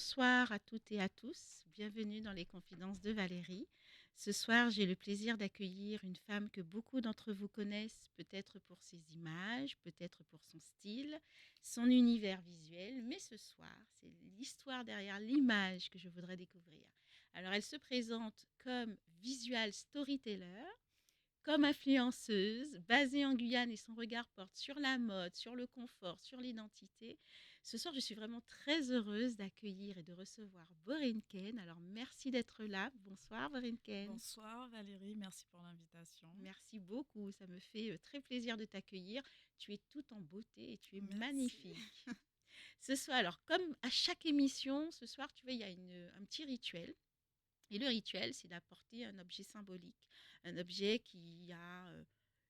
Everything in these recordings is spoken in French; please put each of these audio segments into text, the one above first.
Bonsoir à toutes et à tous. Bienvenue dans les confidences de Valérie. Ce soir, j'ai le plaisir d'accueillir une femme que beaucoup d'entre vous connaissent, peut-être pour ses images, peut-être pour son style, son univers visuel. Mais ce soir, c'est l'histoire derrière l'image que je voudrais découvrir. Alors, elle se présente comme visual storyteller, comme influenceuse, basée en Guyane et son regard porte sur la mode, sur le confort, sur l'identité. Ce soir, je suis vraiment très heureuse d'accueillir et de recevoir Borinken. Alors, merci d'être là. Bonsoir Borinken. Bonsoir Valérie, merci pour l'invitation. Merci beaucoup. Ça me fait très plaisir de t'accueillir. Tu es toute en beauté et tu es Merci. magnifique. Ce soir, alors, comme à chaque émission, ce soir, tu vois, il y a un petit rituel. Et le rituel, c'est d'apporter un objet symbolique, un objet qui a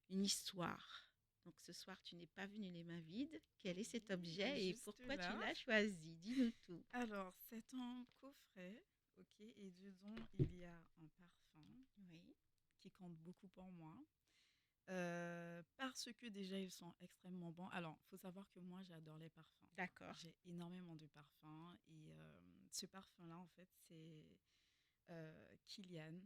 une histoire. Donc ce soir, tu n'es pas venu les mains vides. Quel est cet Oui, il est objet et juste pourquoi tu là. l'as choisi? Dis-nous tout. Alors, c'est un coffret, ok, et dedans il y a un parfum Oui, qui compte beaucoup pour moi. Parce que déjà ils sont extrêmement bons. Alors, il faut savoir que moi j'adore les parfums. d'accord. J'ai énormément de parfums et ce parfum-là en fait c'est Kilian,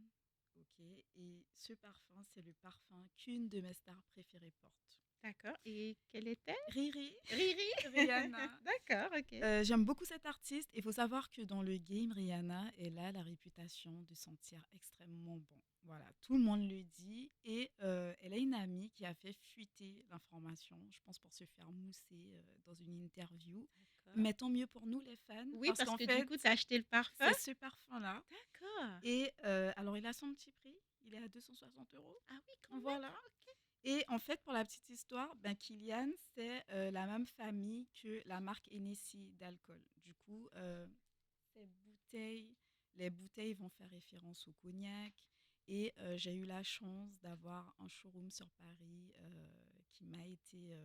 ok, et ce parfum c'est le parfum qu'une de mes stars préférées porte. D'accord. Et quelle était? Riri, Riri. Rihanna. D'accord, ok. J'aime beaucoup cette artiste. Il faut savoir que dans le game, Rihanna, elle a la réputation de sentir extrêmement bon. Voilà, tout le monde le dit. Et elle a une amie qui a fait fuiter l'information, je pense pour se faire mousser dans une interview. D'accord. Mais tant mieux pour nous, les fans, Oui, parce parce qu'en que du fait, coup, tu as acheté le parfum. c'est ce parfum-là. D'accord. Et alors, il a son petit prix. Il est à 260 €. Ah oui, quand même. Voilà. Et en fait, pour la petite histoire, ben, Kilian, c'est la même famille que la marque Hennessy d'alcool. Du coup, ces bouteilles, les bouteilles vont faire référence au cognac. Et j'ai eu la chance d'avoir un showroom sur Paris qui m'a été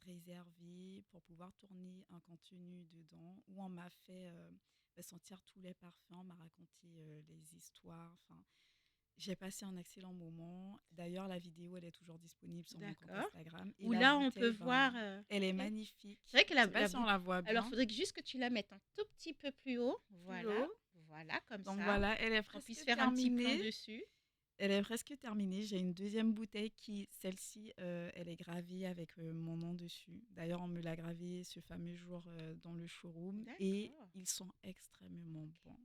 réservé pour pouvoir tourner un contenu dedans où on m'a fait sentir tous les parfums, on m'a raconté les histoires. Enfin, j'ai passé un excellent moment. D'ailleurs, la vidéo, elle est toujours disponible sur mon compte D'accord. Instagram. Et Où la là, on peut bouteille, ben, voir. elle est Ok. C'est magnifique. vrai que Je ne sais pas si on la voit Alors, il bien. faudrait juste que tu la mettes un tout petit peu plus haut. Plus Voilà. haut. Voilà, comme Donc ça. voilà, elle est Qu'on presque puisse faire un petit plan terminée. dessus. Elle est presque terminée. J'ai une deuxième bouteille qui, celle-ci, elle est gravée avec mon nom dessus. D'ailleurs, on me l'a gravée ce fameux jour dans le showroom. Et D'accord. ils sont extrêmement bons.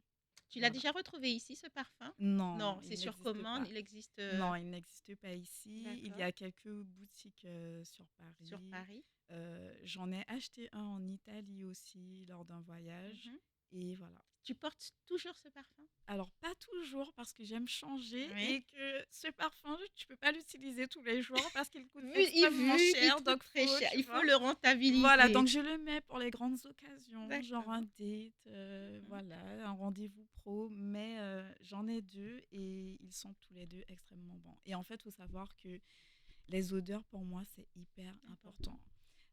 Tu l'as Voilà. déjà retrouvé ici, ce parfum? Non, Non, c'est il sur n'existe commande. pas. Il existe Non, il n'existe pas ici. Il y d'accord, a quelques boutiques sur sur Paris. Paris. J'en ai acheté un en Italie aussi lors d'un voyage. Mhm. Et voilà. Tu portes toujours ce parfum? Alors, pas toujours parce que j'aime changer Oui. et que ce parfum, tu peux pas l'utiliser tous les jours parce qu'il coûte extrêmement Vu qu'il cher. coûte Donc, très faut, cher, tu il faut vois. le Voilà, rentabiliser. donc je le mets pour les grandes occasions, genre un D'accord. date, Mhm. voilà, un rendez-vous pro. Mais j'en ai deux et ils sont tous les deux extrêmement bons. Et en fait, il faut savoir que les odeurs, pour moi, c'est hyper Important.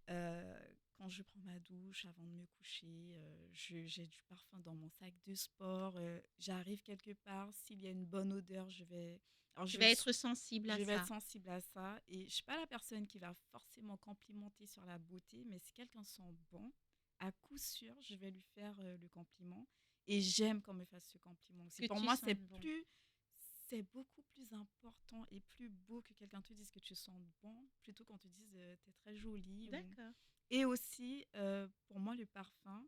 important. Quand je prends ma douche avant de me coucher, j'ai du parfum dans mon sac de sport. J'arrive quelque part, s'il y a une bonne odeur, je vais. Alors, Tu vas être sensible à je vais être ça. sensible à ça. Et je ne suis pas la personne qui va forcément complimenter sur la beauté, mais si quelqu'un sent bon, à coup sûr, je vais lui faire le compliment. Et j'aime qu'on me fasse ce compliment aussi. Que Pour tu moi, c'est sentes bon. plus c'est beaucoup plus important et plus beau que quelqu'un te dise que tu sens bon, plutôt qu'on te dise t'es très jolie. D'accord. Et aussi, pour moi, le parfum,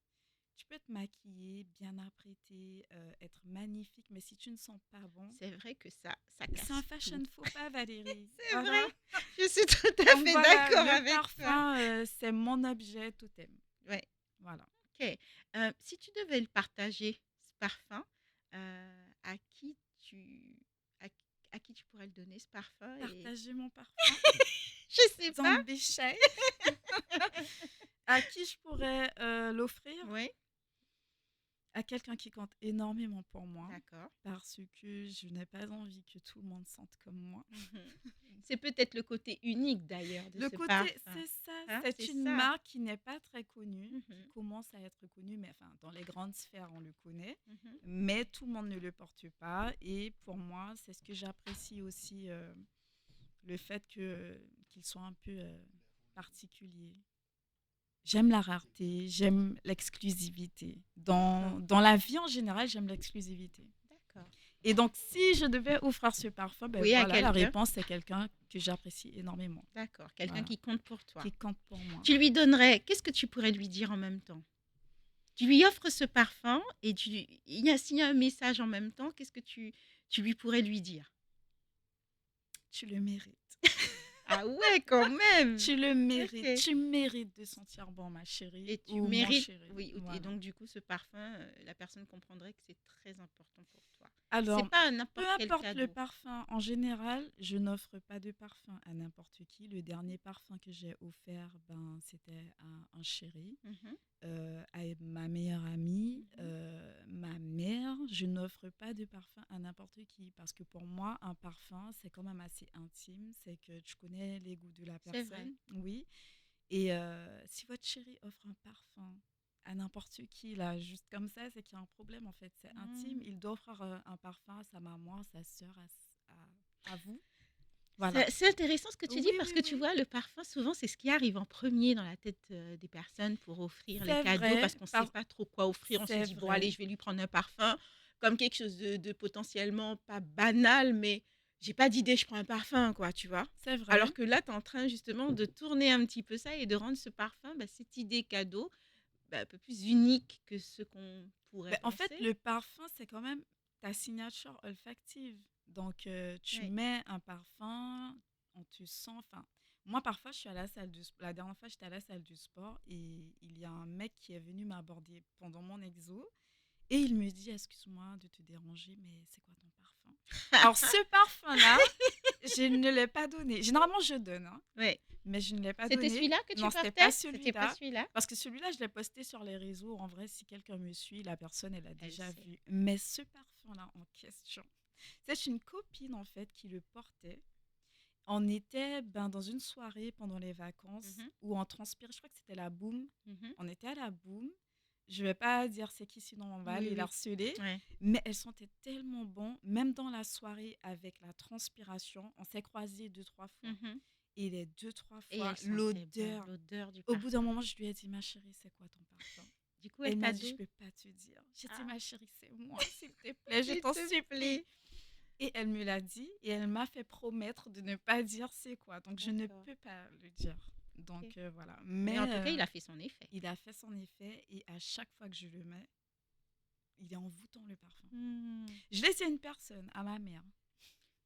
tu peux te maquiller, bien apprêter, être magnifique, mais si tu ne sens pas bon, C'est vrai que ça c'est un casse tout. fashion faux pas, Valérie. C'est Voilà. vrai. Je suis tout à Donc fait voilà, d'accord le avec toi. parfum, c'est mon objet totem. Ouais. Voilà. Ok. Si tu devais le partager, ce parfum, à qui à, à qui tu pourrais le donner, ce parfum et Partager mon parfum. je sais pas. Don't be shy. À qui je pourrais l'offrir? Oui. À quelqu'un qui compte énormément pour moi, D'accord. parce que je n'ai pas envie que tout le monde sente comme moi. Mhm. C'est peut-être le côté unique d'ailleurs de Le ce côté, parfum. c'est ça, Hein, c'est c'est une ça. marque qui n'est pas très connue, qui Mhm, commence à être connue, mais enfin, dans les grandes sphères, on le connaît, mhm. mais tout le monde ne le porte pas. Et pour moi, c'est ce que j'apprécie aussi, le fait qu'il soit un peu particulier. J'aime la rareté, j'aime l'exclusivité. D'accord, Dans la vie en général, j'aime l'exclusivité. d'accord. Et donc, si je devais offrir ce parfum, ben Oui, à voilà, la quelqu'un. réponse, c'est quelqu'un que j'apprécie énormément. D'accord, quelqu'un Voilà, qui compte pour toi. qui compte pour moi. Tu lui donnerais, qu'est-ce que tu pourrais lui dire en même temps? Tu lui offres ce parfum et s'il y a un message en même temps, qu'est-ce que tu lui pourrais lui dire? Tu le mérites. Ah ouais, quand même! Tu le mérites. Ok. Tu mérites de sentir bon, ma chérie Et tu ou mon mérites, chéri. oui, et Voilà. donc du coup, ce parfum, la personne comprendrait que c'est très important pour toi. C'est Alors, pas peu n'importe quel importe le cadeau. parfum, en général, je n'offre pas de parfum à n'importe qui. Le dernier parfum que j'ai offert, ben, c'était à un chéri, Mhm, à ma meilleure amie, mhm. ma mère. Je n'offre pas de parfum à n'importe qui parce que pour moi, un parfum, c'est quand même assez intime. C'est que tu connais les goûts de la C'est vrai. personne, oui. Et si votre chéri offre un parfum à n'importe qui, là, juste comme ça, c'est qu'il y a un problème, en fait. C'est intime. Mm. Il doit offrir un parfum à sa maman, à sa sœur, à vous. Voilà. C'est intéressant ce que tu dis Oui, parce oui, que tu oui. vois, le parfum, souvent, c'est ce qui arrive en premier dans la tête des personnes pour offrir les C'est cadeaux parce vrai. qu'on ne sait pas trop quoi offrir. On se C'est dit, bon, allez, vrai. je vais lui prendre un parfum comme quelque chose de potentiellement pas banal, mais j'ai pas d'idée, je prends un parfum, quoi, tu vois. C'est vrai. Alors que là, tu es en train justement de tourner un petit peu ça et de rendre ce parfum, bah, cette idée cadeau, bah, un peu plus unique que ce qu'on pourrait Ben, en fait, penser. le parfum, c'est quand même ta signature olfactive. Donc, tu Oui. mets un parfum, on te sent. Enfin, moi, parfois, je suis à la salle du sport. La dernière fois, j'étais à la salle du sport et il y a un mec qui est venu m'aborder pendant mon exo et il me dit, excuse-moi de te déranger, mais c'est quoi ton parfum? Alors, ce parfum-là, je ne l'ai pas donné. Généralement, je donne, hein, Ouais. mais je ne l'ai pas C'était donné. celui-là que tu Non, c'était pas portais? C'était pas celui-là. celui-là? Parce que celui-là, je l'ai posté sur les réseaux. En vrai, si quelqu'un me suit, la personne, elle a Elle déjà sait. vu. Mais ce parfum-là en question, c'est une copine, en fait, qui le portait. On était ben, dans une soirée pendant les vacances Mhm, où on transpirait. Je crois que c'était la boum. mhm. On était à la boum. Je vais pas dire c'est qui, sinon on va Oui, aller oui. l'harceler. Ouais. Mais elles sentaient tellement bon. Même dans la soirée, avec la transpiration, on s'est croisés deux, trois fois. Mhm. Et les deux, trois Et fois, elle sentait bon l'odeur. l'odeur du Au bout d'un parfum. moment, je lui ai dit, ma chérie, c'est quoi ton parfum? Du coup, elle Elle m'a t'a dit, je donné. peux pas te dire. J'ai dit, Ah, ma chérie, c'est moi, s'il te plaît, je s'il t'en te supplie. plaît. Et elle me l'a dit et elle m'a fait promettre de ne pas dire c'est quoi. Donc, je ne D'accord. peux pas le dire. Ok. Donc, voilà. Mais en Mais tout cas, il a fait son effet. il a fait son effet et à chaque fois que je le mets, il est envoûtant le parfum. Hmm. Je l'ai dit à une personne, à ma mère.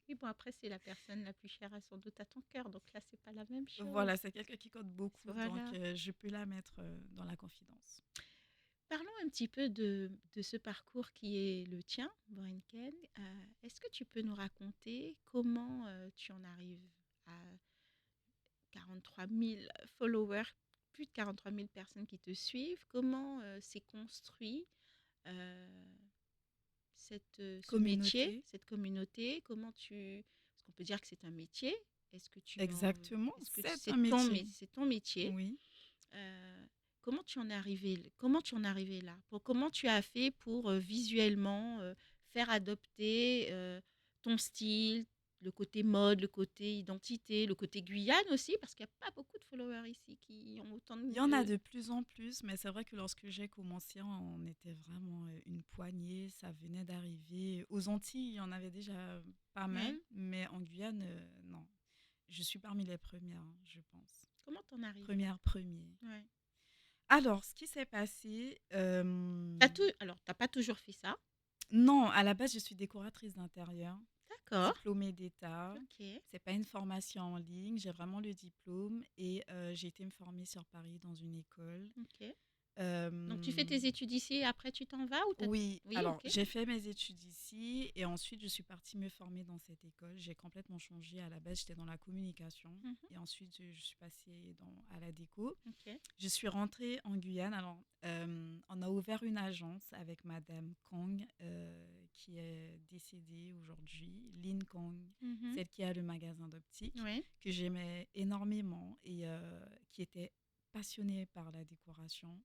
Oui, bon, après, c'est la personne la plus chère à sans doute à ton cœur. Donc là, c'est pas la même chose. Voilà, c'est quelqu'un qui compte beaucoup, donc Voilà. je peux la mettre dans la confidence. Parlons un petit peu de ce parcours qui est le tien, Borenken. Est-ce que tu peux nous raconter comment tu en arrives à 43 000 followers, plus de 43 000 personnes qui te suivent? Comment s'est construit euh, ce métier, Communauté, cette communauté? Comment tu... Parce qu'on peut dire que c'est un métier. Est-ce que tu en... exactement, Est-ce que c'est un métier. c'est ton métier? Oui. Comment tu en es arrivé, comment tu en es arrivé là? Comment tu as fait pour visuellement faire adopter ton style, le côté mode, le côté identité, le côté Guyane aussi, parce qu'il n'y a pas beaucoup de followers ici qui ont autant Il y en a de... de plus en plus, mais c'est vrai que lorsque j'ai commencé, on était vraiment une poignée. Ça venait d'arriver. Aux Antilles, il y en avait déjà pas mal, Ouais. mais en Guyane, non. Je suis parmi les premières, hein, je pense. Comment t'en es arrivé là? Premier. Ouais. Alors, ce qui s'est passé, Alors, t'as pas toujours fait ça? non, à la base, je suis décoratrice d'intérieur, D'accord. diplômée d'État. Ok. C'est pas une formation en ligne, j'ai vraiment le diplôme et j'ai été me former sur Paris dans une école. Ok. Donc, tu fais Euh, tes études ici et après tu t'en vas ou Oui, Oui, alors ok. j'ai fait mes études ici et ensuite je suis partie me former dans cette école. J'ai complètement changé. À la base, j'étais dans la communication Mhm. et ensuite je suis passée à la déco. Ok. Je suis rentrée en Guyane. Alors, on a ouvert une agence avec Madame Kang qui est décédée aujourd'hui, Lin Kang, Mhm. celle qui a le magasin d'optique, Ouais. que j'aimais énormément et qui était passionnée par la décoration.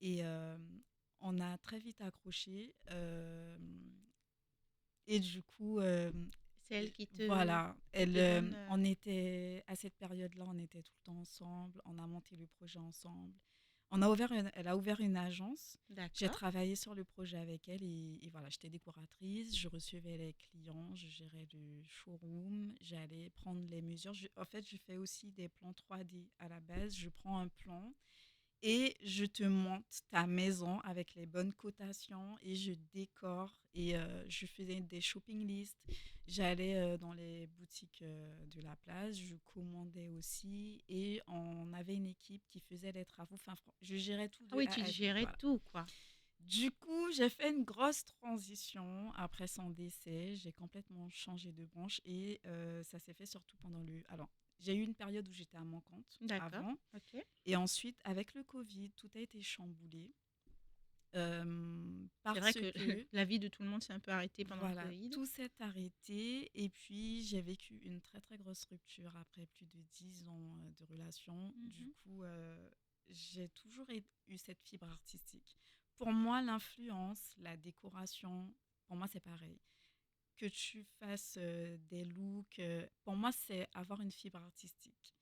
Et on a très vite accroché. Et du coup, C'est elle voilà, qui te donne. on était, à cette période-là, on était tout le temps ensemble. On a monté le projet ensemble. Elle a ouvert une agence. J'ai D'accord. travaillé sur le projet avec elle et voilà, j'étais décoratrice, je recevais les clients, je gérais le showroom, j'allais prendre les mesures. En fait, je fais aussi des plans 3D à la base. Je prends un plan et je te monte ta maison avec les bonnes cotations et je décore et je faisais des shopping lists. J'allais dans les boutiques de la place, je commandais aussi et on avait une équipe qui faisait les travaux. Enfin, je gérais tout Ah de oui, tu A à Z. gérais Voilà. tout, quoi. Du coup, j'ai fait une grosse transition après son décès. J'ai complètement changé de branche et ça s'est fait surtout pendant le. Alors, j'ai eu une période où j'étais à mon compte D'accord. avant Ok. et ensuite, avec le Covid, tout a été chamboulé C'est vrai parce que que, la vie de tout le monde s'est un peu arrêtée pendant le voilà, Covid. tout s'est arrêté. Et puis, j'ai vécu une très, très grosse rupture après plus de 10 ans de relation. Du Mhm. coup, j'ai toujours eu cette fibre artistique. Pour moi, l'influence, la décoration, pour moi, c'est pareil. Que tu fasses des looks, pour moi, c'est avoir une fibre artistique.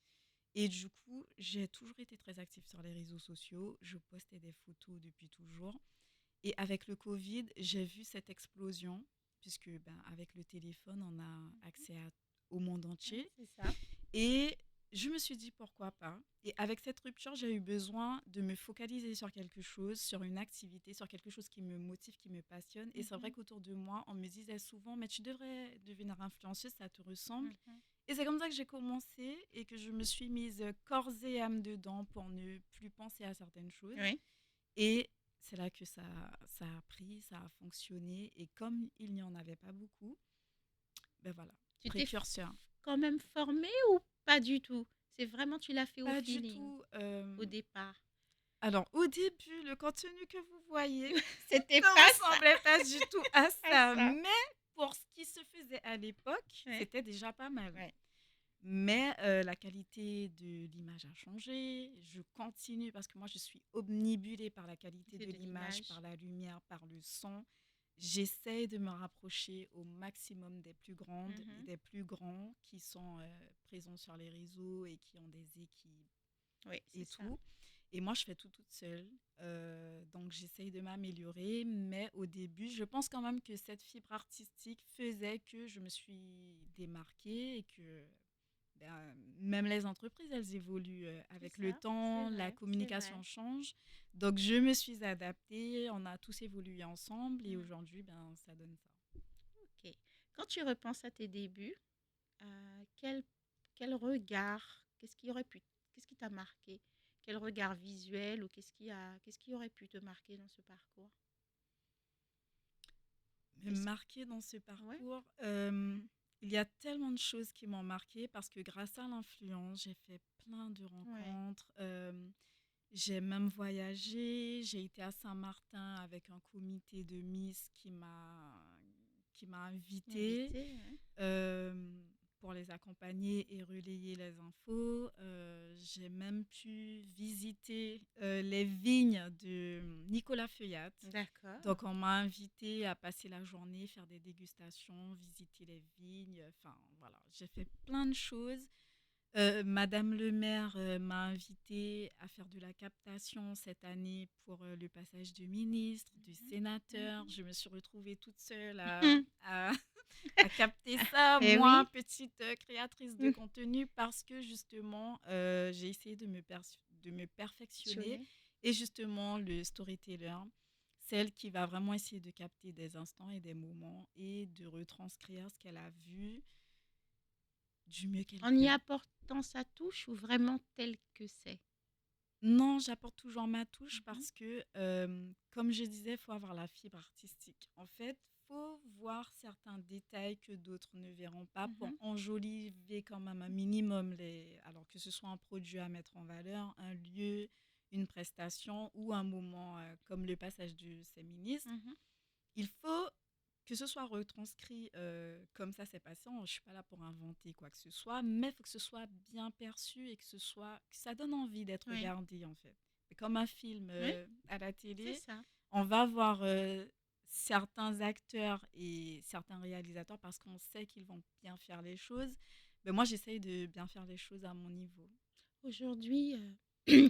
Et du coup, j'ai toujours été très active sur les réseaux sociaux. Je postais des photos depuis toujours. Et avec le Covid, j'ai vu cette explosion, puisque ben, avec le téléphone, on a accès au monde Ouais, entier. c'est ça. Et je me suis dit pourquoi pas. Et avec cette rupture, j'ai eu besoin de me focaliser sur quelque chose, sur une activité, sur quelque chose qui me motive, qui me passionne. Et c'est vrai Mhm. qu'autour de moi, on me disait souvent, mais tu devrais devenir influenceuse, ça te ressemble. Mhm. Et c'est comme ça que j'ai commencé et que je me suis mise corps et âme dedans pour ne plus penser à certaines choses. Oui. Et c'est là que ça a pris, ça a fonctionné. Et comme il n'y en avait pas beaucoup, ben voilà, Tu t'es précurseur. quand même formée ou pas du tout? C'est vraiment, tu l'as fait au Pas du feeling, tout. au départ. Alors, au début, le contenu que vous voyez C'était ne pas ça. ressemblait pas du tout à À ça. ça. Mais pour ce qui se faisait à l'époque, Ouais. c'était déjà pas mal. Ouais. Mais la qualité de l'image a changé. Je continue parce que moi, je suis obnubilée par la qualité C'est de de l'image, l'image. par la lumière, par le son. J'essaie de me rapprocher au maximum des plus grandes et Mhm. des plus grands qui sont présents sur les réseaux et qui ont des équipes Oui, c'est et ça. tout. Et moi, je fais tout toute seule. Donc, j'essaye de m'améliorer. Mais au début, je pense quand même que cette fibre artistique faisait que je me suis démarquée et que ben, même les entreprises, elles évoluent C'est avec le ça. C'est temps, la vrai. C'est communication vrai. change. Donc, je me suis adaptée, on a tous évolué ensemble et Mm. aujourd'hui, ben, ça donne ça. Ok. Quand tu repenses à tes débuts, quel regard, qu'est-ce qui t'a marqué? Quel regard visuel ou qu'est-ce qui aurait pu te marquer dans ce parcours? Me Est-ce- marquer dans ce Ouais, parcours, il y a tellement de choses qui m'ont marqué parce que grâce à l'influence, j'ai fait plein de ouais. rencontres. J'ai même voyagé. J'ai été à Saint-Martin avec un comité de Miss qui m'a invitée Invité, ouais. euh, pour les accompagner et relayer les infos. J'ai même pu visiter les vignes de Nicolas Feuillat. D'accord. Donc, on m'a invité à passer la journée, faire des dégustations, visiter les vignes. Enfin, voilà, j'ai fait plein de choses. Madame le maire m'a invité à faire de la captation cette année pour le passage du ministre, du Mhm, sénateur. mhm. Je me suis retrouvée toute seule à capter ça, Eh moi, oui. petite créatrice de contenu, parce que justement, j'ai essayé de me perfectionner. Passionné. Et justement, le storyteller, celle qui va vraiment essayer de capter des instants et des moments et de retranscrire ce qu'elle a vu du mieux qu'elle En y peut. apportant sa touche ou vraiment tel que c'est? Non, j'apporte toujours ma touche Mhm, parce que, comme je disais, il faut avoir la fibre artistique. En fait, faut voir certains détails que d'autres ne verront pas pour mhm. enjoliver quand même un minimum alors que ce soit un produit à mettre en valeur, un lieu, une prestation ou un moment comme le passage du ministre. Mhm. Il faut que ce soit retranscrit comme ça s'est passé. Je ne suis pas là pour inventer quoi que ce soit, mais il faut que ce soit bien perçu et que ça donne envie d'être Oui, regardé en fait. C'est comme un film oui, à la c'est télé. ça. On va voir certains acteurs et certains réalisateurs parce qu'on sait qu'ils vont bien faire les choses. Mais moi, j'essaye de bien faire les choses à mon niveau. Aujourd'hui,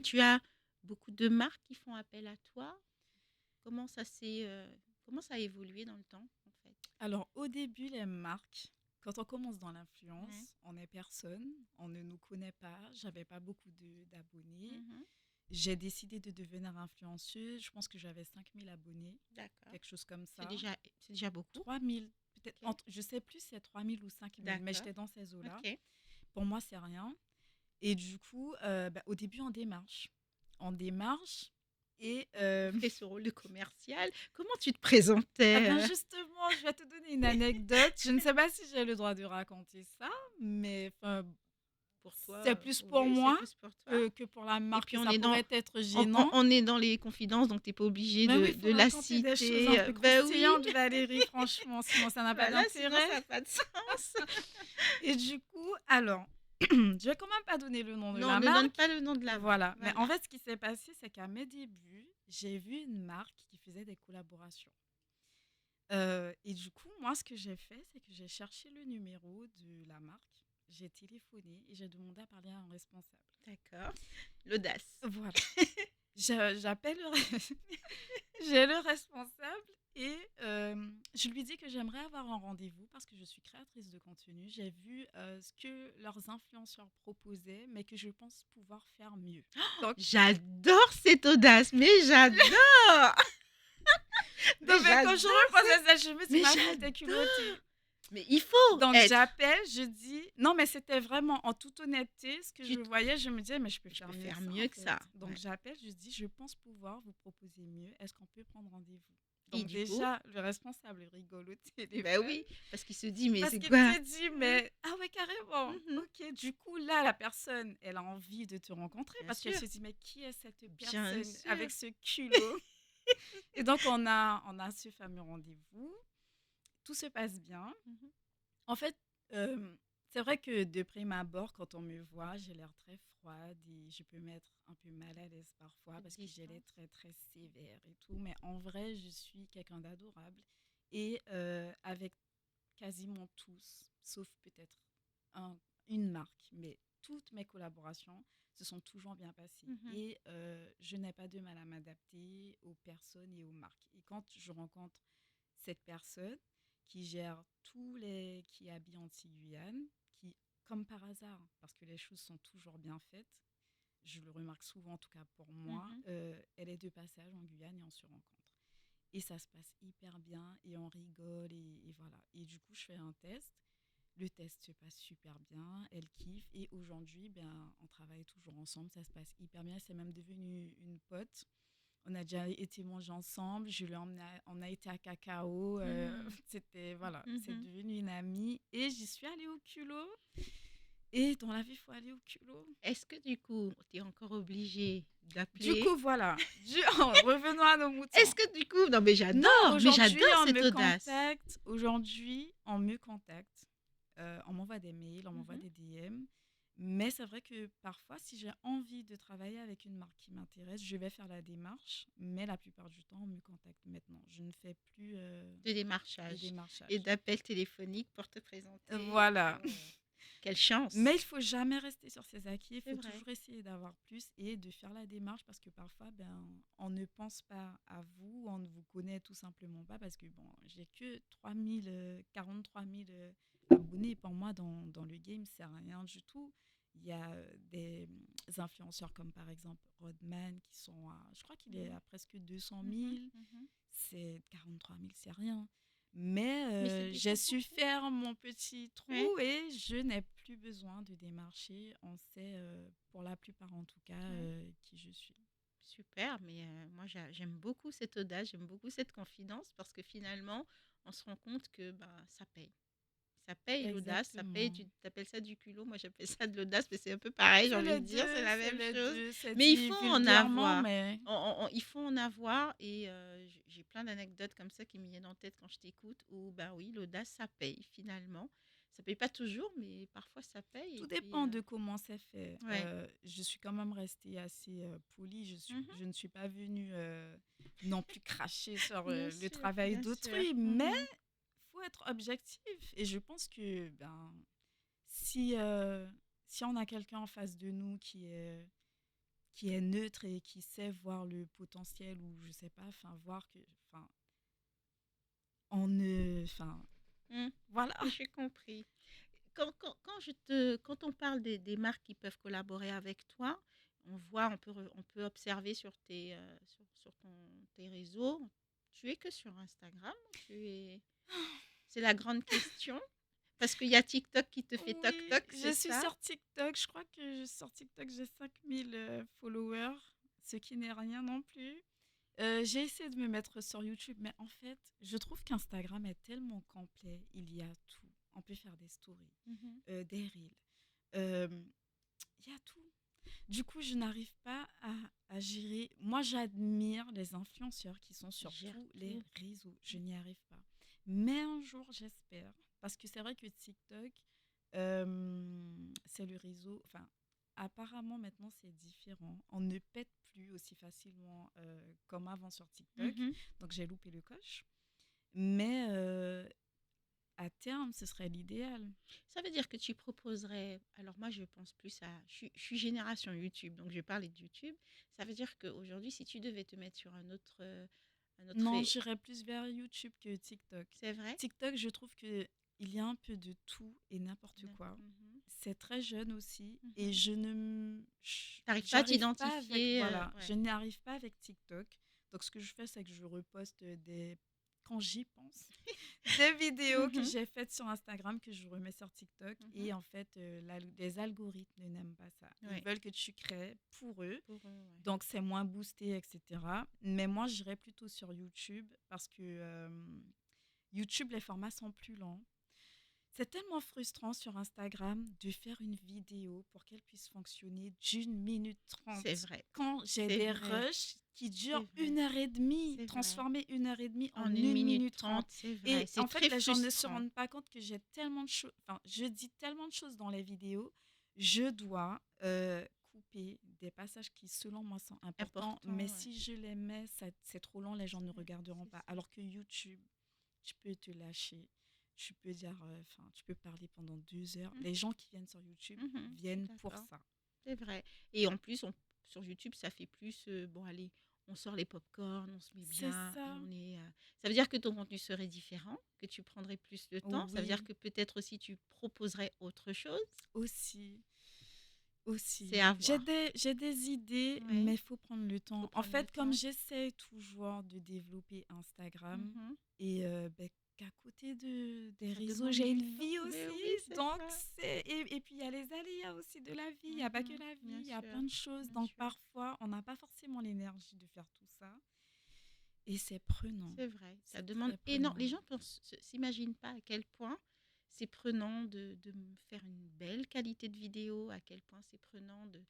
tu as beaucoup de marques qui font appel à toi? Comment ça comment ça a évolué dans le temps, en fait? Alors, au début, les marques, quand on commence dans Ouais. l'influence, on est personne, on ne nous connaît pas, j'avais pas beaucoup d'abonnés. Mhm. J'ai décidé de devenir influenceuse, je pense que j'avais 5 000 abonnés, D'accord. quelque chose comme C'est ça. déjà, c'est déjà beaucoup. 3 000, peut-être, Ok. je sais plus si c'est 3 000 ou 5 000, mais D'accord. j'étais dans ces eaux-là. Ok. Pour moi, c'est rien. Et du coup, au début, on démarche. On démarche et Pour jouer ce rôle de commercial, comment tu te présentais? justement, je vais te donner une anecdote. Je ne sais pas si j'ai le droit de raconter ça, mais enfin, Pour toi, c'est plus pour oui, c'est moi plus pour toi. que pour la Et marque, puis que on ça est dans, pourrait être gênant. on est dans les confidences, donc tu n'es pas obligé Mais oui, il de faut la raconter des choses un citer. peu Ben oui, croustillantes, Valérie, franchement, sinon ça n'a pas voilà, sinon d'intérêt. ça n'a pas de sens. Et du coup, alors, je vais quand même pas donner le nom de Non, la ne donne marque. pas le nom de la marque. Voilà. Mais en Voilà. fait, ce qui s'est passé, c'est qu'à mes débuts, j'ai vu une marque qui faisait des collaborations. Et du coup, moi, ce que j'ai fait, c'est que j'ai cherché le numéro de la marque, j'ai téléphoné et j'ai demandé à parler à un responsable. D'accord. L'audace. Voilà. J'appelle j'ai le responsable et je lui dis que j'aimerais avoir un rendez-vous parce que je suis créatrice de contenu. J'ai vu ce que leurs influenceurs proposaient, mais que je pense pouvoir faire mieux. Donc, J'adore cette audace, mais j'adore, mais mais quand je j'adore, repense à ça, je me dis, mais ma fille, t'es j'adore. culottée. Mais il faut Donc, être. j'appelle, je dis, non, mais c'était vraiment en toute honnêteté, ce que Tu je te- voyais, je me disais, mais je peux je faire peux mieux que faire ça, en mieux que fait. ça. Donc, Ouais. j'appelle, je dis, je pense pouvoir vous proposer mieux. Est-ce qu'on peut prendre rendez-vous? Et Donc, du coup, déjà, le responsable rigole au ben téléphone. oui, parce qu'il se dit, mais Parce c'est qu'il quoi? te dit, Hein. mais ah ouais, carrément. Mhm. Ok, du coup, là, la personne, elle a envie de te rencontrer Bien parce qu'elle sûr, se dit, mais qui est cette bien personne sûr. avec ce culot? Et donc, on a ce fameux rendez-vous. Tout se passe bien. Mhm. En fait, c'est vrai que de prime abord, quand on me voit, j'ai l'air très froide et je peux m'être un peu mal à l'aise parfois Cette parce que j'ai l'air distance. très, très sévère et tout. Mais en vrai, je suis quelqu'un d'adorable. Et avec quasiment tous, sauf peut-être un- une marque, mais toutes mes collaborations se sont toujours bien passées. Mhm. Et je n'ai pas de mal à m'adapter aux personnes et aux marques. Et quand je rencontre cette personne qui gère qui habite Antilles-Guyane, qui, comme par hasard, parce que les choses sont toujours bien faites, je le remarque souvent, en tout cas pour moi, Mhm. elle est de passage en Guyane et on se rencontre. Et ça se passe hyper bien et on rigole et voilà. Et du coup, je fais un test. Le test se passe super bien, elle kiffe et aujourd'hui, ben, on travaille toujours ensemble, ça se passe hyper bien. C'est même devenu une pote. On a déjà été manger ensemble, je l'ai emmené on a été à Cacao, Mhm. c'était, voilà, c'est Mhm. devenu une amie et j'y suis allée au culot. Et dans la vie, il faut aller au culot. Est-ce que du coup, tu es encore obligé Du d'appeler? coup, voilà, revenons à nos moutons. Est-ce que du coup, non, Non, mais aujourd'hui, j'adore on cette me audace. contacte. Aujourd'hui, on me contacte. On m'envoie des mails, on m'envoie Mhm. des DM. Mais c'est vrai que parfois, si j'ai envie de travailler avec une marque qui m'intéresse, je vais faire la démarche. Mais la plupart du temps, on me contacte maintenant. Je ne fais plus De de démarchage et démarchage. d'appels téléphoniques pour te présenter. Voilà. Quelle Mais il chance. faut jamais rester sur ses acquis. Il C'est faut vrai. toujours essayer d'avoir plus et de faire la démarche parce que parfois, ben, on ne pense pas à vous, on ne vous connaît tout simplement pas parce que bon, j'ai que 43 000 abonnés. Pour moi, dans le game, c'est rien du tout. Il y a des influenceurs comme par exemple Rodman qui sont à, je crois qu'il est Mhm. à presque 200 Mhm. 000. Mhm. C'est 43 000, c'est rien. Mais Mais c'est j'ai déjà su beaucoup. faire mon petit Ouais. trou et je n'ai plus besoin de démarcher. On sait, pour la plupart en tout cas, Ouais. qui je suis. Super, mais moi j'aime beaucoup cette audace, j'aime beaucoup cette confidence parce que finalement, on se rend compte que bah, ça paye. Ça paye l'audace, ça paye, Exactement. tu appelles ça du culot, moi j'appelle ça de l'audace, mais c'est un peu pareil, j'ai C'est envie les de dire, c'est deux, la c'est même les chose. deux. C'est Mais il dit faut en vulgairement, avoir. mais Il faut en avoir et j'ai plein d'anecdotes comme ça qui me viennent en tête quand je t'écoute où, ben oui, l'audace, ça paye finalement. Ça paye pas toujours, mais parfois ça paye. tout Et puis, dépend de comment c'est fait. ouais. Je suis quand même restée assez polie. Mhm. Je ne suis pas venue non plus cracher sur le travail Bien sûr. d'autrui, mais Mhm. faut être objectif. Et je pense que ben, si, si on a quelqu'un en face de nous qui est neutre et qui sait voir le potentiel ou je sais pas, enfin voir que, enfin, on ne, enfin, Hmm, voilà. j'ai compris. Quand on parle des marques qui peuvent collaborer avec toi, on peut observer sur tes réseaux. Tu es que sur Instagram ou c'est la grande question. Parce qu'il y a TikTok qui te fait Oui, toc-toc, je c'est suis ça? sur TikTok. Je crois que sur TikTok, j'ai 5000 followers, ce qui n'est rien non plus. J'ai essayé de me mettre sur YouTube, mais en fait, je trouve qu'Instagram est tellement complet. Il y a tout. On peut faire des stories, Mhm. des reels. euh, il y a tout. Du coup, je n'arrive pas à gérer. Moi, j'admire les influenceurs qui sont sur Gère tous les tout. réseaux. Je n'y arrive pas. Mais un jour, j'espère. Parce que c'est vrai que TikTok, c'est le réseau. Enfin, apparemment, maintenant, c'est différent. On ne pète plus aussi facilement comme avant sur TikTok. Mhm. Donc, j'ai loupé le coche. Mais à terme, ce serait l'idéal. Ça veut dire que tu proposerais. Alors moi, je pense plus à. Je suis génération YouTube, donc je vais parler de YouTube. Ça veut dire qu'aujourd'hui, si tu devais te mettre sur un autre. Non, j'irais plus vers YouTube que TikTok. C'est vrai? TikTok, je trouve que il y a un peu de tout et n'importe Non. quoi. Mhm. C'est très jeune aussi et Mhm. T'arrives pas à j'arrive pas avec t'identifier. voilà, je Ouais. n'arrive pas avec TikTok. Donc ce que je fais c'est que je reposte des quand j'y pense des vidéos que Mhm. j'ai faites sur Instagram que je remets sur TikTok Mhm. et en fait les algorithmes n'aiment pas ça. Ils Ouais. veulent que tu crées pour eux. Pour eux, ouais. Donc, c'est moins boosté, etc. Mais moi, j'irais plutôt sur YouTube parce que YouTube, les formats sont plus lents. C'est tellement frustrant sur Instagram de faire une vidéo pour qu'elle puisse fonctionner d'1 minute 30. C'est vrai. Quand j'ai C'est des vrai. rushs qui C'est durent vrai. 1 heure et demie, C'est vrai. transformer 1 heure et demie en En une une minute minute trente, 30. c'est vrai. Et C'est en fait, très les gens ne se frustrant. rendent pas compte que j'ai tellement de choses, enfin, je dis tellement de choses dans les vidéos, je dois couper des passages qui, selon moi, sont importants. Mais Important, ouais. si je les mets, c'est trop long, les gens ne regarderont C'est pas. ça. Alors que YouTube, tu peux te lâcher. Tu peux dire, enfin, tu peux parler pendant 2 heures. Mhm. Les gens qui viennent sur YouTube Mhm. Je suis viennent pour d'accord. ça. C'est vrai. Et en plus, sur YouTube, ça fait plus, bon, allez, on sort les pop-corn, on se met C'est bien et ça. on est. Ça veut dire que ton contenu serait différent, que tu prendrais plus de temps. Ça veut dire Oui, que peut-être aussi tu proposerais autre chose. aussi. C'est Aussi. à voir. J'ai des idées, Oui, mais il faut prendre le faut temps. En prendre le fait, comme temps. j'essaie toujours de développer Instagram, Mhm. et ben, qu'à côté des Ça réseaux, demande j'ai du une temps. vie Mais aussi. oui, c'est Donc, ça. et puis, il y a les aléas aussi de la vie. Il n'y a pas que Mhm. la vie, Bien il y a sûr, plein de choses. bien Donc, sûr. parfois, on n'a pas forcément l'énergie de faire tout ça. Et c'est prenant. C'est vrai, ça C'est demande très énormément. prenant. Les gens s'imaginent pas à quel point c'est prenant de faire une belle qualité de vidéo, à quel point c'est prenant de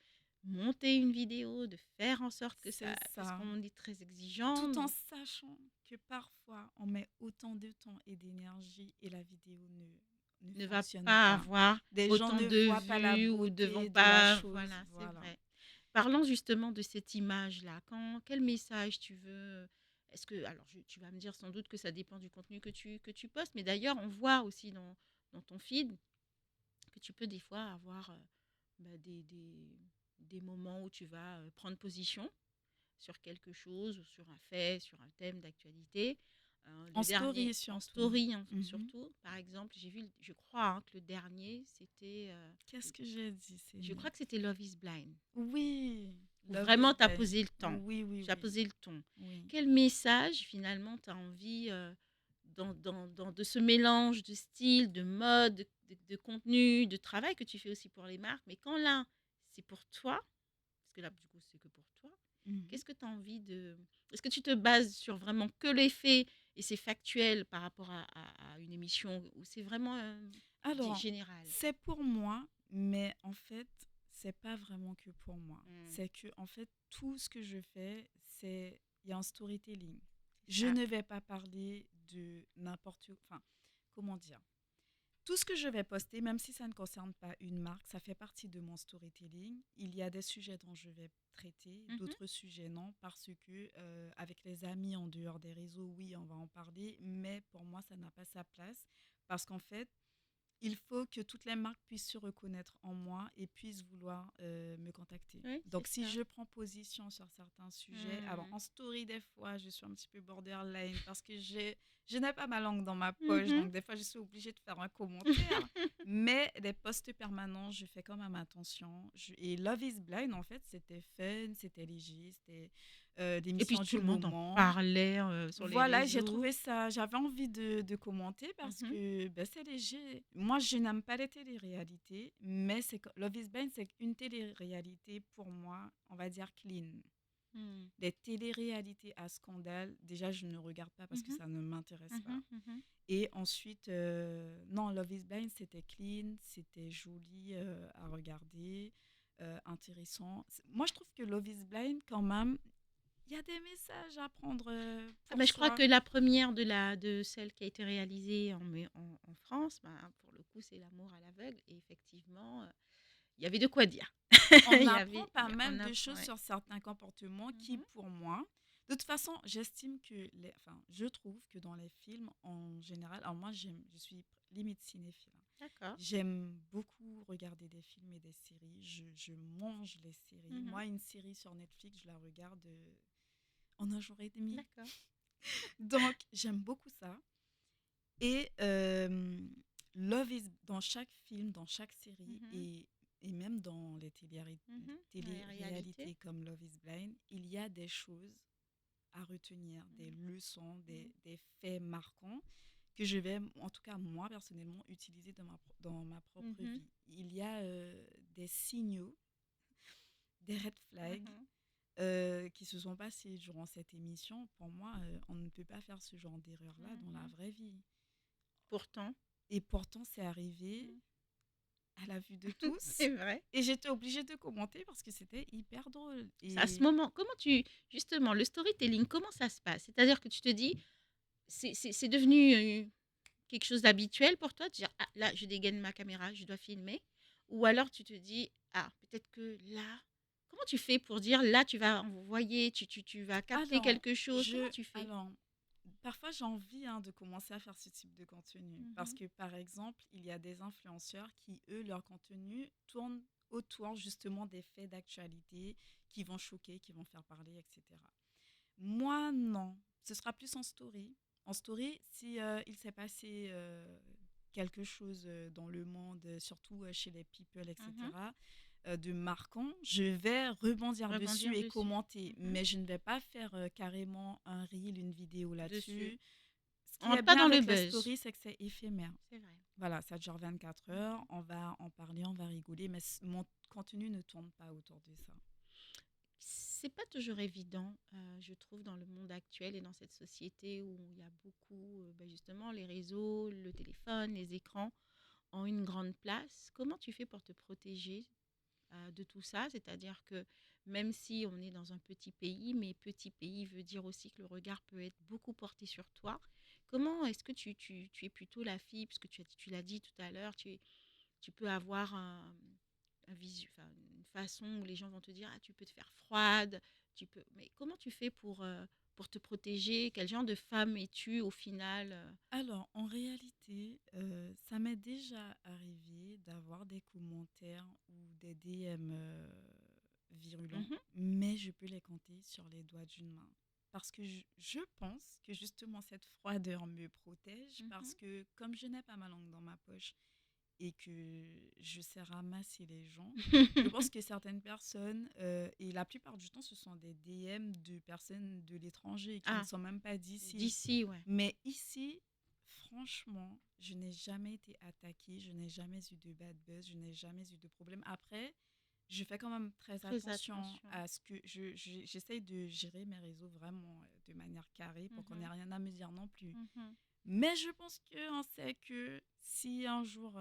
monter une vidéo, de faire en sorte que ça, C'est parce ça. qu'on est très exigeant, Tout en donc sachant que parfois on met autant de temps et d'énergie et la vidéo ne ne va fonctionne pas pas. avoir Des gens autant ne de voient pas la vues ou ne vont beauté de la pas, chose. voilà, c'est Voilà. vrai. Parlons justement de cette image-là. Quel message tu veux? Est-ce que, alors tu vas me dire sans doute que ça dépend du contenu que tu postes, mais d'ailleurs on voit aussi dans ton feed que tu peux des fois avoir bah, des moments où tu vas prendre position sur quelque chose ou sur un fait, sur un thème d'actualité. En Le dernier, story en surtout. story Mhm. surtout, par exemple, j'ai vu, je crois hein, que le dernier, c'était, Qu'est-ce que j'ai dit, je Seigneur? crois que c'était Love is Blind, Oui, où Love is vraiment tu as Blind. posé le temps, Oui, oui, tu as oui. posé le ton. Oui. Quel message finalement tu as envie de ce mélange de style, de mode, de contenu, de travail que tu fais aussi pour les marques, mais quand là, c'est pour toi, parce que là, du coup, c'est que pour toi, Mhm. qu'est-ce que tu as envie de... Est-ce que tu te bases sur vraiment que les faits et c'est factuel par rapport à une émission ou c'est vraiment Alors, général? c'est pour moi, mais en fait, c'est pas vraiment que pour moi. Hmm, C'est que, en fait, tout ce que je fais, il y a un storytelling. c'est Je ça. ne vais pas parler de n'importe où. Enfin, comment dire? Tout ce que je vais poster, même si ça ne concerne pas une marque, ça fait partie de mon storytelling. Il y a des sujets dont je vais traiter, Mhm. d'autres sujets non, parce que avec les amis en dehors des réseaux, oui, on va en parler, mais pour moi, ça n'a pas sa place, parce qu'en fait, il faut que toutes les marques puissent se reconnaître en moi et puissent vouloir me contacter. Oui, c'est Donc, si ça. je prends position sur certains sujets, alors Hmm. en story, des fois, je suis un petit peu borderline parce que je n'ai pas ma langue dans ma poche. Mhm. Donc, des fois, je suis obligée de faire un commentaire. Mais les posts permanents, je fais quand même attention. Et Love is Blind, en fait, c'était fun, c'était léger, c'était Et puis l'émission tout du le monde en moment. parlait sur les Voilà, j'ai réseaux. trouvé ça, j'avais envie de commenter parce Mhm. que ben, c'est léger. Moi, je n'aime pas les téléréalités, mais Love is Blind, c'est une télé-réalité pour moi, on va dire clean. Hmm. Les téléréalités à scandale, déjà, je ne regarde pas parce que Mhm. ça ne m'intéresse pas. Mhm. Mhm. Et ensuite, non, Love is Blind, c'était clean, c'était joli à regarder, intéressant. Moi, je trouve que Love is Blind, quand même, il y a des messages à prendre Ah pour ben, je crois soi. que la première de celle qui a été réalisée en France, ben, pour le coup, c'est L'amour à l'aveugle. Et effectivement, il y avait de quoi dire. On Il y apprend avait, pas mal on a, de choses ouais. sur certains comportements qui, Mhm. pour moi, de toute façon, j'estime que, enfin, je trouve que dans les films, en général, alors moi, je suis limite cinéphile, hein. D'accord. J'aime beaucoup regarder des films et des séries. Je mange les séries. Mhm. Moi, une série sur Netflix, je la regarde en un jour et demi. D'accord. Donc, j'aime beaucoup ça. Et Love is dans chaque film, dans chaque série Mhm. et même dans les Mhm. Dans les réalités. télé-réalités comme Love is Blind, il y a des choses à retenir, des Mhm. leçons, Mhm. des faits marquants que je vais, en tout cas moi personnellement, utiliser dans ma propre Mhm. vie. Il y a des signaux, des red flags Mhm. qui se sont passés durant cette émission. Pour moi, on ne peut pas faire ce genre d'erreur-là dans la Mhm. vraie vie. Pourtant, Et pourtant, c'est arrivé mhm. à la vue de tous. C'est vrai. Et j'étais obligée de commenter parce que c'était hyper drôle. C'est à ce Et moment, justement, le storytelling, comment ça se passe? C'est-à-dire que tu te dis, c'est devenu quelque chose d'habituel pour toi, de dire, ah, là, je dégaine ma caméra, je dois filmer. Ou alors tu te dis, ah, peut-être que là, comment tu fais pour dire, là, tu vas envoyer, tu vas capter alors, quelque chose, comment tu fais? alors, parfois j'ai envie hein, de commencer à faire ce type de contenu. Parce Mhm. que, par exemple, il y a des influenceurs qui, eux, leur contenu tourne autour justement des faits d'actualité qui vont choquer, qui vont faire parler, etc. Moi, non. Ce sera plus en story. En story, si il s'est passé quelque chose dans le monde, surtout chez les people, Mhm. etc., de marquant, je vais rebondir dessus Rebondir et dessus. commenter. Mhm. Mais je ne vais pas faire carrément un reel, une vidéo Dessus. là-dessus. Ce On qui est rentre pas bien dans le avec les buzz. stories, c'est que c'est éphémère. C'est vrai. Voilà, ça dure 24 heures, Mhm. on va en parler, on va rigoler, mais mon contenu ne tourne pas autour de ça. C'est pas toujours évident, je trouve, dans le monde actuel et dans cette société où il y a beaucoup, ben justement, les réseaux, le téléphone, les écrans ont une grande place. Comment tu fais pour te protéger de tout ça? C'est-à-dire que même si on est dans un petit pays, mais petit pays veut dire aussi que le regard peut être beaucoup porté sur toi. Comment est-ce que tu es plutôt la fille, puisque tu l'as dit tout à l'heure, tu peux avoir enfin, une façon où les gens vont te dire, ah, tu peux te faire froide, tu peux. Mais comment tu fais pour te protéger? Quel genre de femme es-tu au final? Alors, en réalité, ça m'est déjà arrivé d'avoir des commentaires ou des DM virulents, Mhm. mais je peux les compter sur les doigts d'une main. Parce que je pense que justement cette froideur me protège Mhm. parce que comme je n'ai pas ma langue dans ma poche et que je sais ramasser les gens, je pense que certaines personnes, et la plupart du temps ce sont des DM de personnes de l'étranger qui ne Ah, sont même pas d'ici. d'ici, ouais. Mais ici, franchement, je n'ai jamais été attaquée, je n'ai jamais eu de bad buzz, je n'ai jamais eu de problème. Après, je fais quand même très Très attention attention. à ce que j'essaye de gérer mes réseaux vraiment de manière carrée pour qu'on n'ait Mhm. rien à me dire non plus. Mhm. Mais je pense qu'on sait que si un jour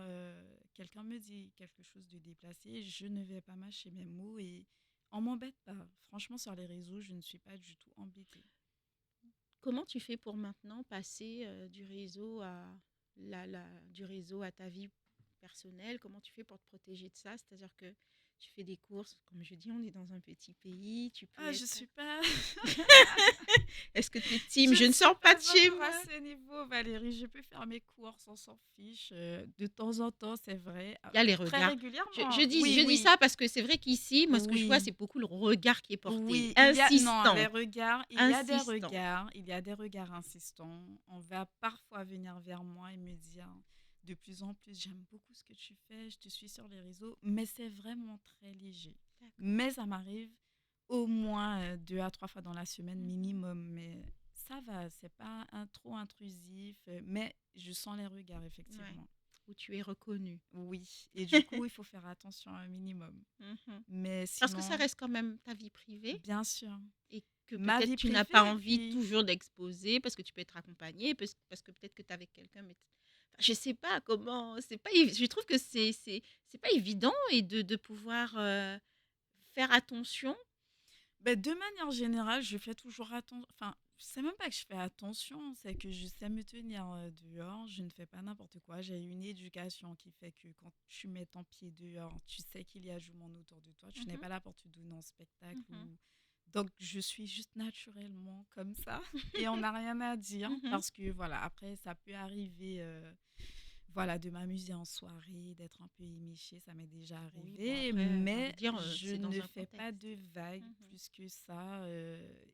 quelqu'un me dit quelque chose de déplacé, je ne vais pas mâcher mes mots et on m'embête pas. Franchement, sur les réseaux, je ne suis pas du tout embêtée. Comment tu fais pour maintenant passer du réseau à ta vie personnelle? Comment tu fais pour te protéger de ça? C'est-à-dire que tu fais des courses, comme je dis, on est dans un petit pays, tu peux Ah, je être... suis pas Est-ce que tu es je team, je ne ne suis sors pas de pas chez encore à moi? ce niveau, Valérie. Je peux faire mes courses, on s'en fiche. De temps en temps, c'est vrai. Il y a les Très regards. Je régulièrement. dis, Oui, je dis oui, ça parce que c'est vrai qu'ici, moi, ce que je vois, oui. c'est beaucoup le regard qui est porté. Oui, il y a non, les Insistant, regards, insistant. il y a des regards insistants. On va parfois venir vers moi et me dire de plus en plus, j'aime beaucoup ce que tu fais, je te suis sur les réseaux, mais c'est vraiment très léger. D'accord. Mais ça m'arrive au moins 2 à 3 fois dans la semaine Mhm. minimum, mais ça va, c'est pas trop intrusif, mais je sens les regards Ouais. effectivement. Où tu es reconnu. Oui, et du coup, il faut faire attention un minimum. Mhm. Mais Parce que ça sinon, reste quand même ta vie privée bien sûr. et que Ma peut-être vie tu n'as privée pas et envie puis toujours d'exposer parce que tu peux être accompagné, parce que peut-être que tu es avec quelqu'un, mais enfin, je sais pas comment, c'est pas, je trouve que c'est pas évident et de pouvoir faire attention. ben, de manière générale, je fais toujours attention. Enfin, c'est même pas que je fais attention, c'est que je sais me tenir dehors. Je ne fais pas n'importe quoi. J'ai une éducation qui fait que quand tu mets ton pied dehors, tu sais qu'il y a du monde autour de toi. Tu n'es Mhm, pas là pour te donner un spectacle mhm, ou... Donc, je suis juste naturellement comme ça et on n'a rien à dire mhm. parce que voilà, après, ça peut arriver. Voilà, de m'amuser en soirée, d'être un peu éméchée, ça m'est déjà Oui, bon arrivé, après, j'ai envie mais de dire, je c'est dans ne un fais pas contexte. de vagues Mhm, plus que ça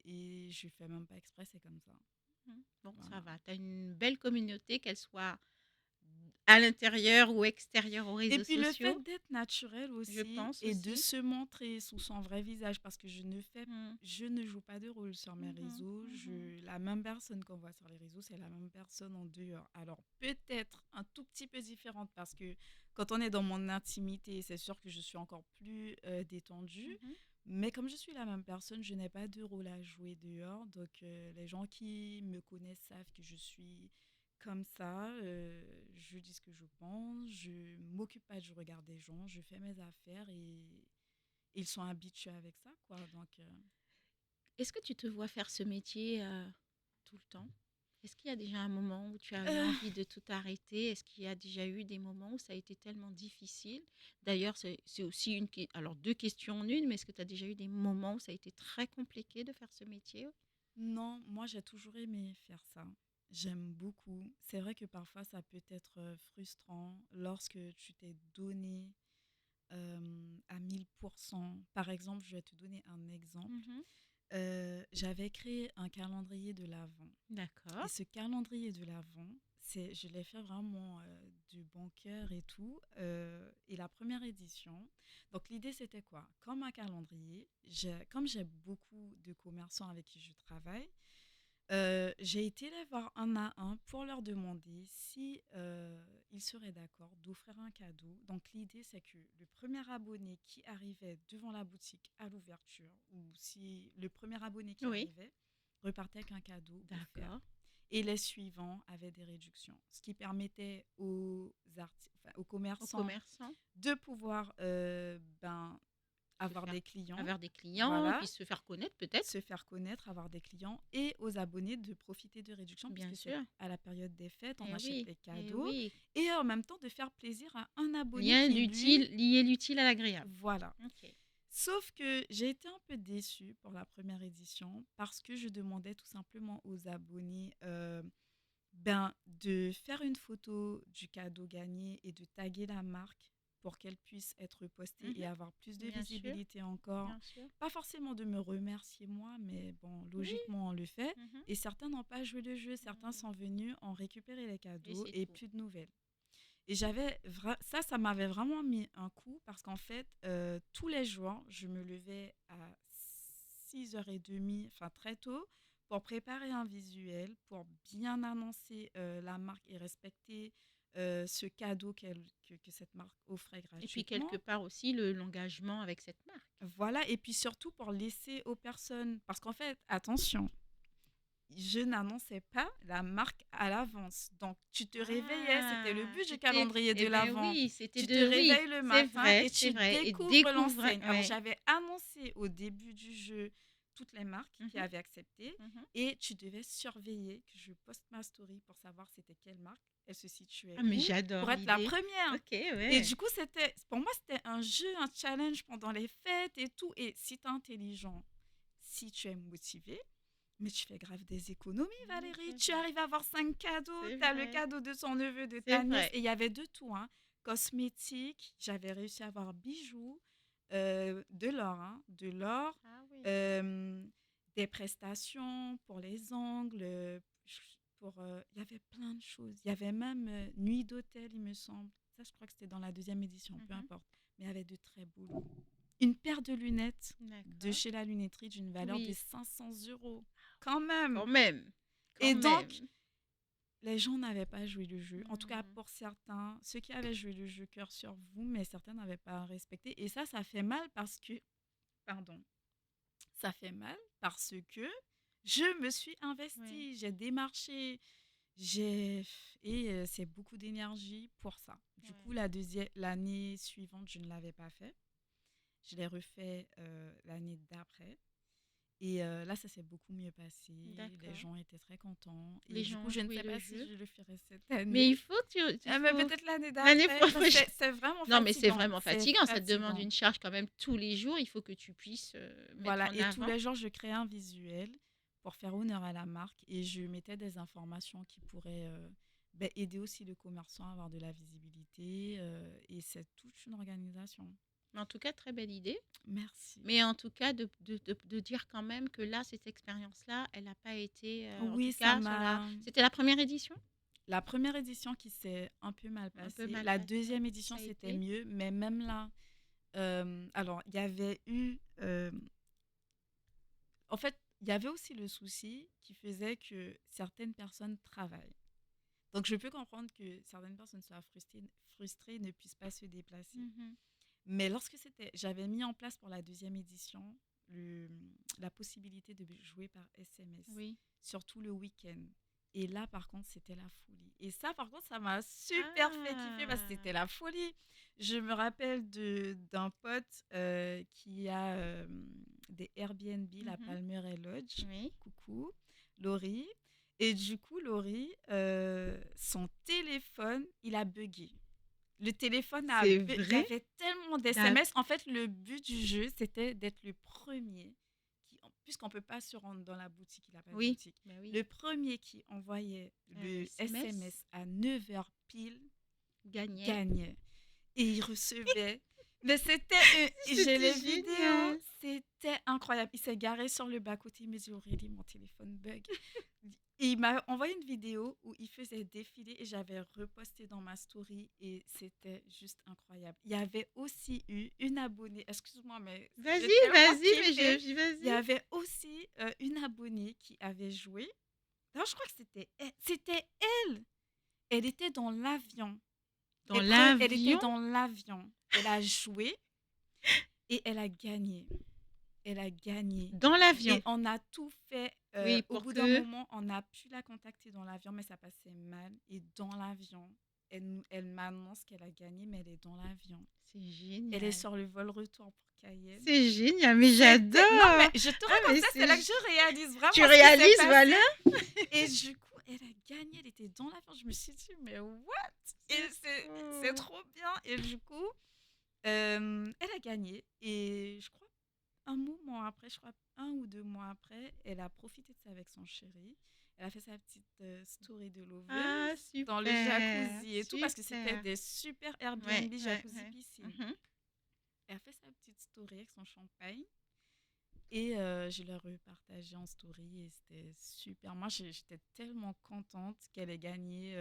et je fais même pas exprès, c'est comme ça. mhm. Bon, ça Voilà. va. Tu as une belle communauté, qu'elle soit à l'intérieur ou extérieure aux Et réseaux puis le fait sociaux, d'être naturel je aussi pense et de aussi. se montrer sous son vrai visage parce que Mhm, je ne joue pas de rôle sur mes mhm, réseaux. mhm, La même personne qu'on voit sur les réseaux, c'est la même personne en dehors. Alors peut-être un tout petit peu différente parce que quand on est dans mon intimité, c'est sûr que je suis encore plus détendue. mhm. Mais comme je suis la même personne, je n'ai pas de rôle à jouer dehors. Donc les gens qui me connaissent savent que je suis comme ça, je dis ce que je pense, je m'occupe pas du regard des gens, je fais mes affaires et ils sont habitués avec ça, quoi. Donc, Est-ce que tu te vois faire ce métier tout le temps? Est-ce qu'il y a déjà un moment où tu as eu euh, envie de tout arrêter? Est-ce qu'il y a déjà eu des moments où ça a été tellement difficile? D'ailleurs, c'est aussi alors deux questions en une, mais est-ce que tu as déjà eu des moments où ça a été très compliqué de faire ce métier? non, moi j'ai toujours aimé faire ça. J'aime beaucoup. C'est vrai que parfois ça peut être frustrant lorsque tu t'es donné à 1000%. Par exemple, je vais te donner un exemple. Mhm. J'avais créé un calendrier de l'Avent. Et D'accord. ce calendrier de l'Avent, je l'ai fait vraiment du bon cœur et tout. Et la première édition, donc l'idée c'était quoi? Comme un calendrier, comme j'ai beaucoup de commerçants avec qui je travaille, j'ai été les voir un à un pour leur demander si ils seraient d'accord d'offrir un cadeau. Donc l'idée c'est que le premier abonné qui arrivait devant la boutique à l'ouverture, ou si le premier abonné qui Oui, arrivait repartait avec un cadeau offert. d'accord. Et les suivants avaient des réductions, ce qui permettait enfin, aux Aux commerçants commerçants, de pouvoir ben, se avoir faire des clients, avoir des clients, voilà, puis se faire connaître peut-être, se faire connaître, avoir des clients et aux abonnés de profiter de réductions bien puisque c'est sûr. à la période des fêtes, on Eh achète oui, les eh cadeaux oui. et en même temps de faire plaisir à un abonné Lien qui, lui, l'utile, lier l'utile à l'agréable. voilà. Ok. Sauf que j'ai été un peu déçue pour la première édition parce que je demandais tout simplement aux abonnés ben, de faire une photo du cadeau gagné et de taguer la marque pour qu'elle puisse être postée et Mhm. avoir plus de Bien sûr, visibilité encore. bien sûr. Pas forcément de me remercier moi, mais bon, Oui. logiquement, on le fait. Mhm, Et certains n'ont pas joué le jeu, certains mhm. sont venus, ont récupéré les Et cadeaux c'est et tout. plus de nouvelles. Et ça m'avait vraiment mis un coup parce qu'en fait, tous les jours, je me levais à 6h30, enfin très tôt, pour préparer un visuel, pour bien annoncer la marque et respecter ce cadeau que cette marque offrait Et puis gratuitement. quelque part aussi l'engagement avec cette marque. Voilà, et puis surtout pour laisser aux personnes, parce qu'en fait, attention, je n'annonçais pas la marque à l'avance. Donc, tu te réveillais, c'était le Ah, but du c'était, calendrier eh de ben l'avant. oui, c'était Tu te de, oui, réveilles le matin et c'est tu vrai, et découvres découvre, l'enseigne. Alors, ouais. j'avais annoncé au début du jeu toutes les marques qui Mhm, avaient accepté mhm. et tu devais surveiller que je poste ma story pour savoir c'était quelle marque, elle se situait Ah, mais où j'adore pour être la l'idée. première. Ok, Et ouais. du coup, pour moi, c'était un jeu, un challenge pendant les fêtes et tout. Et si tu es intelligent, si tu es motivé, mais tu fais grave des économies, Oui, Valérie. c'est Tu vrai. arrives à avoir 5 cadeaux. C'est Tu as le vrai. cadeau de son neveu, de C'est ta nièce. vrai. Et il y avait de tout, hein. Cosmétiques. J'avais réussi à avoir bijoux, de l'or, hein, de l'or, Ah oui. euh, des prestations pour les ongles. Il y avait plein de choses. Il y avait même nuit d'hôtel, il me semble. Ça, je crois que c'était dans la deuxième édition, peu Mhm. importe. Mais il y avait de très beaux lots. Une paire de lunettes de D'accord. chez la lunetterie d'une valeur de Oui, 500 euros. Quand même. quand même. Quand Et donc, même. les gens n'avaient pas joué le jeu. En tout cas, Hmm. pour certains, ceux qui avaient joué le jeu cœur sur vous, mais certains n'avaient pas respecté. Et ça fait mal parce que, pardon, ça fait mal parce que je me suis Oui. investie, j'ai démarché, j'ai et c'est beaucoup d'énergie pour ça. Du coup, Ouais. l'année suivante, je ne l'avais pas fait. Je l'ai refait l'année d'après. Et là, ça s'est beaucoup mieux passé. Les D'accord. gens étaient très contents. Et Les du gens coup, ont je ne joué sais le pas si jeu. je le ferai cette Mais année. il faut que tu, il Mais faut peut-être l'année l'année d'après. Parce que prochaine. c'est vraiment Non, mais c'est fatigant. vraiment C'est fatigant. Ça te demande fatigant. une charge quand même tous les jours. Il faut que tu puisses mettre Voilà. en Et tous avant. les jours, je crée un visuel pour faire honneur à la marque. Et je mettais des informations qui pourraient aider aussi le commerçant à avoir de la visibilité. Et c'est toute une organisation. Mais en tout cas, très belle idée. Merci. Mais en tout cas, de dire quand même que là, cette expérience-là, elle n'a pas été, en Oui, tout ça cas, sur la. m'a. C'était la première édition? La première édition qui s'est un peu mal Un peu passée. mal La passée. deuxième Ça édition, a c'était été? mieux. Mais même là, alors, il y avait eu. En fait, il y avait aussi le souci qui faisait que certaines personnes travaillent. Donc, je peux comprendre que certaines personnes soient frustrées et ne puissent pas se déplacer. Mhm. Mais j'avais mis en place pour la deuxième édition le, la possibilité de jouer par SMS, Oui. surtout le week-end. Et là, par contre, c'était la folie. Et ça, par contre, ça m'a super fait kiffer parce que Ah! c'était la folie. Je me rappelle d'un pote qui a des Airbnb, la Mhm. Palmeraie Lodge. Oui. Coucou, Laurie. Et du coup, Laurie, son téléphone, il a bugué. Le téléphone C'est il y vrai? avait tellement D'ac- d'SMS. En fait, le but du jeu, c'était d'être le premier puisqu'on ne peut pas se rendre dans la boutique, il n'a pas de Oui. boutique. Bah oui. Le premier qui envoyait le SMS SMS à 9 heures pile gagnait. gagnait. Et il recevait. Mais j'ai C'était les vidéos, génial. c'était incroyable. Il s'est garé sur le bas-côté, il me dit Aurélie, mon téléphone bug. Et il m'a envoyé une vidéo où il faisait défiler et j'avais reposté dans ma story et c'était juste incroyable. Il y avait aussi eu une abonnée, excuse-moi, mais j'ai Vas-y, tellement vas-y, mais kiffé. Il y vas-y. avait aussi une abonnée qui avait joué. Non, je crois que c'était elle. C'était elle. Elle était dans l'avion. Dans Elle était l'avion? dans l'avion. Elle a joué et elle a gagné. Elle a gagné. Dans Et l'avion. on a tout fait. Oui, Au pour bout d'un que. moment, on a pu la contacter dans l'avion, mais ça passait mal. Et dans l'avion, elle m'annonce qu'elle a gagné, mais elle est dans l'avion. C'est Elle est génial. sur le vol retour pour Cayenne. C'est génial, mais Non, mais j'adore. je te Ah, raconte mais ça, c'est là que je réalise tu vraiment ce qui s'est réalises, passé. voilà. Et du coup, elle a gagné, elle était dans l'avion. Je me suis dit, mais what? Et c'est Fou. trop bien. Et du coup, elle a gagné. Et je crois, un moment après, je crois 1 ou 2 mois après, elle a profité de ça avec son chéri. Elle a fait sa petite story de Ah, loveuse dans le super. jacuzzi et tout, parce que c'était Super. des super Ouais, Airbnb, ouais, jacuzzi, ouais. piscine. Mhm. Elle a fait sa petite story avec son champagne. Et je l'ai repartagé en story et c'était super. Moi, j'étais tellement contente qu'elle ait gagné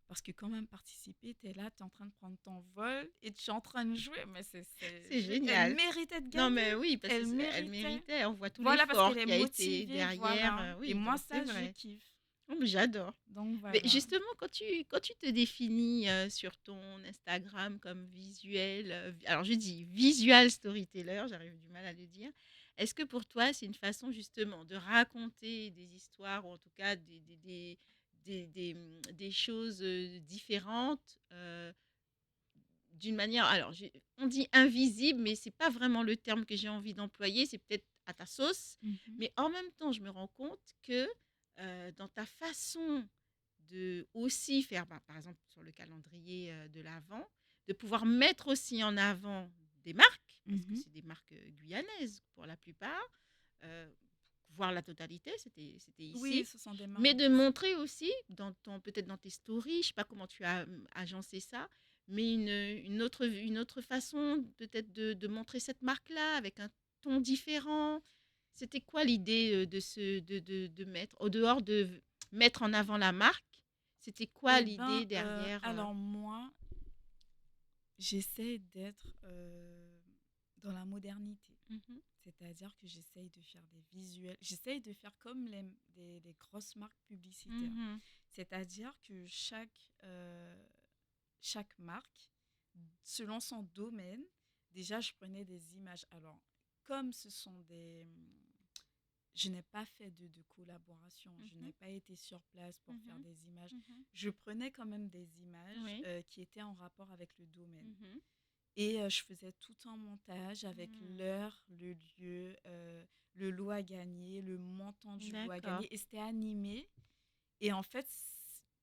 parce que quand même participer, tu es là, tu es en train de prendre ton vol et tu es en train de jouer. Mais C'est elle génial. méritait de Non, mais gagner. oui, parce que Elle elle méritait. méritait. On voit tout Voilà, parce l'effort qu'elle est qui a été motivée, derrière. voilà. Et Oui, moi, donc c'est ça, je vrai. kiffe. Oh, mais j'adore. Donc Mais voilà. justement, quand tu te définis sur ton Instagram comme visuel, alors je dis visual storyteller, j'arrive du mal à le dire. Est-ce que pour toi, c'est une façon justement de raconter des histoires, ou en tout cas des choses différentes d'une manière, alors on dit invisible, mais c'est pas vraiment le terme que j'ai envie d'employer, c'est peut-être à ta sauce, Mhm. mais en même temps, je me rends compte que dans ta façon de aussi faire, bah, par exemple sur le calendrier de l'Avent, de pouvoir mettre aussi en avant des marques, parce que Mhm. c'est des marques guyanaises pour la plupart, euh, voire la totalité, c'était Oui, ici, ce sont des marques mais de d'ici. montrer aussi, peut-être dans tes stories, je ne sais pas comment tu as agencé ça, mais une autre façon peut-être de montrer cette marque-là avec un ton différent. C'était quoi l'idée de mettre, au dehors de mettre en avant la marque, c'était quoi Eh ben, l'idée derrière alors moi, j'essaie d'être dans la modernité. Mhm, C'est-à-dire que j'essaye de faire des visuels. J'essaye de faire comme les grosses marques publicitaires. mhm, C'est-à-dire que chaque marque, selon son domaine, déjà, je prenais des images. Alors, comme ce sont des... Je n'ai pas fait de collaboration, je mhm, n'ai pas été sur place pour faire mhm, des images. mhm. Je prenais quand même des images Oui. qui étaient en rapport avec le domaine. Mhm, Et je faisais tout un montage avec mhm. l'heure, le lieu, le lot à gagner, le montant du lot à D'accord. gagner. Et c'était animé. Et en fait,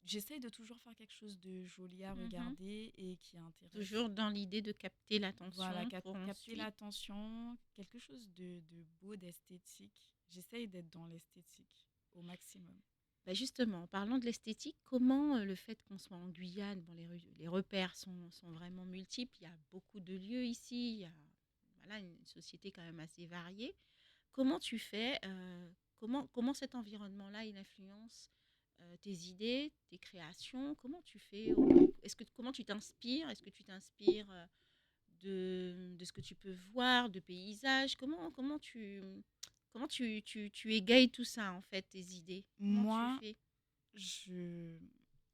j'essaye de toujours faire quelque chose de joli à Mhm. regarder et qui intéresse. Toujours dans l'idée de capter Voilà, l'attention pour capter ensuite. l'attention, quelque chose de beau, d'esthétique. J'essaye d'être dans l'esthétique au maximum. Bah justement, en parlant de l'esthétique, comment le fait qu'on soit en Guyane, bon, les repères sont vraiment multiples, il y a beaucoup de lieux ici, il y a voilà, une société quand même assez variée. Comment tu fais, comment cet environnement-là, il influence tes idées, tes créations? Comment tu fais? Comment tu t'inspires? Est-ce que tu t'inspires de ce que tu peux voir, de paysages? Tu égayes tout ça, en fait, tes idées? Comment tu Moi, fais? je,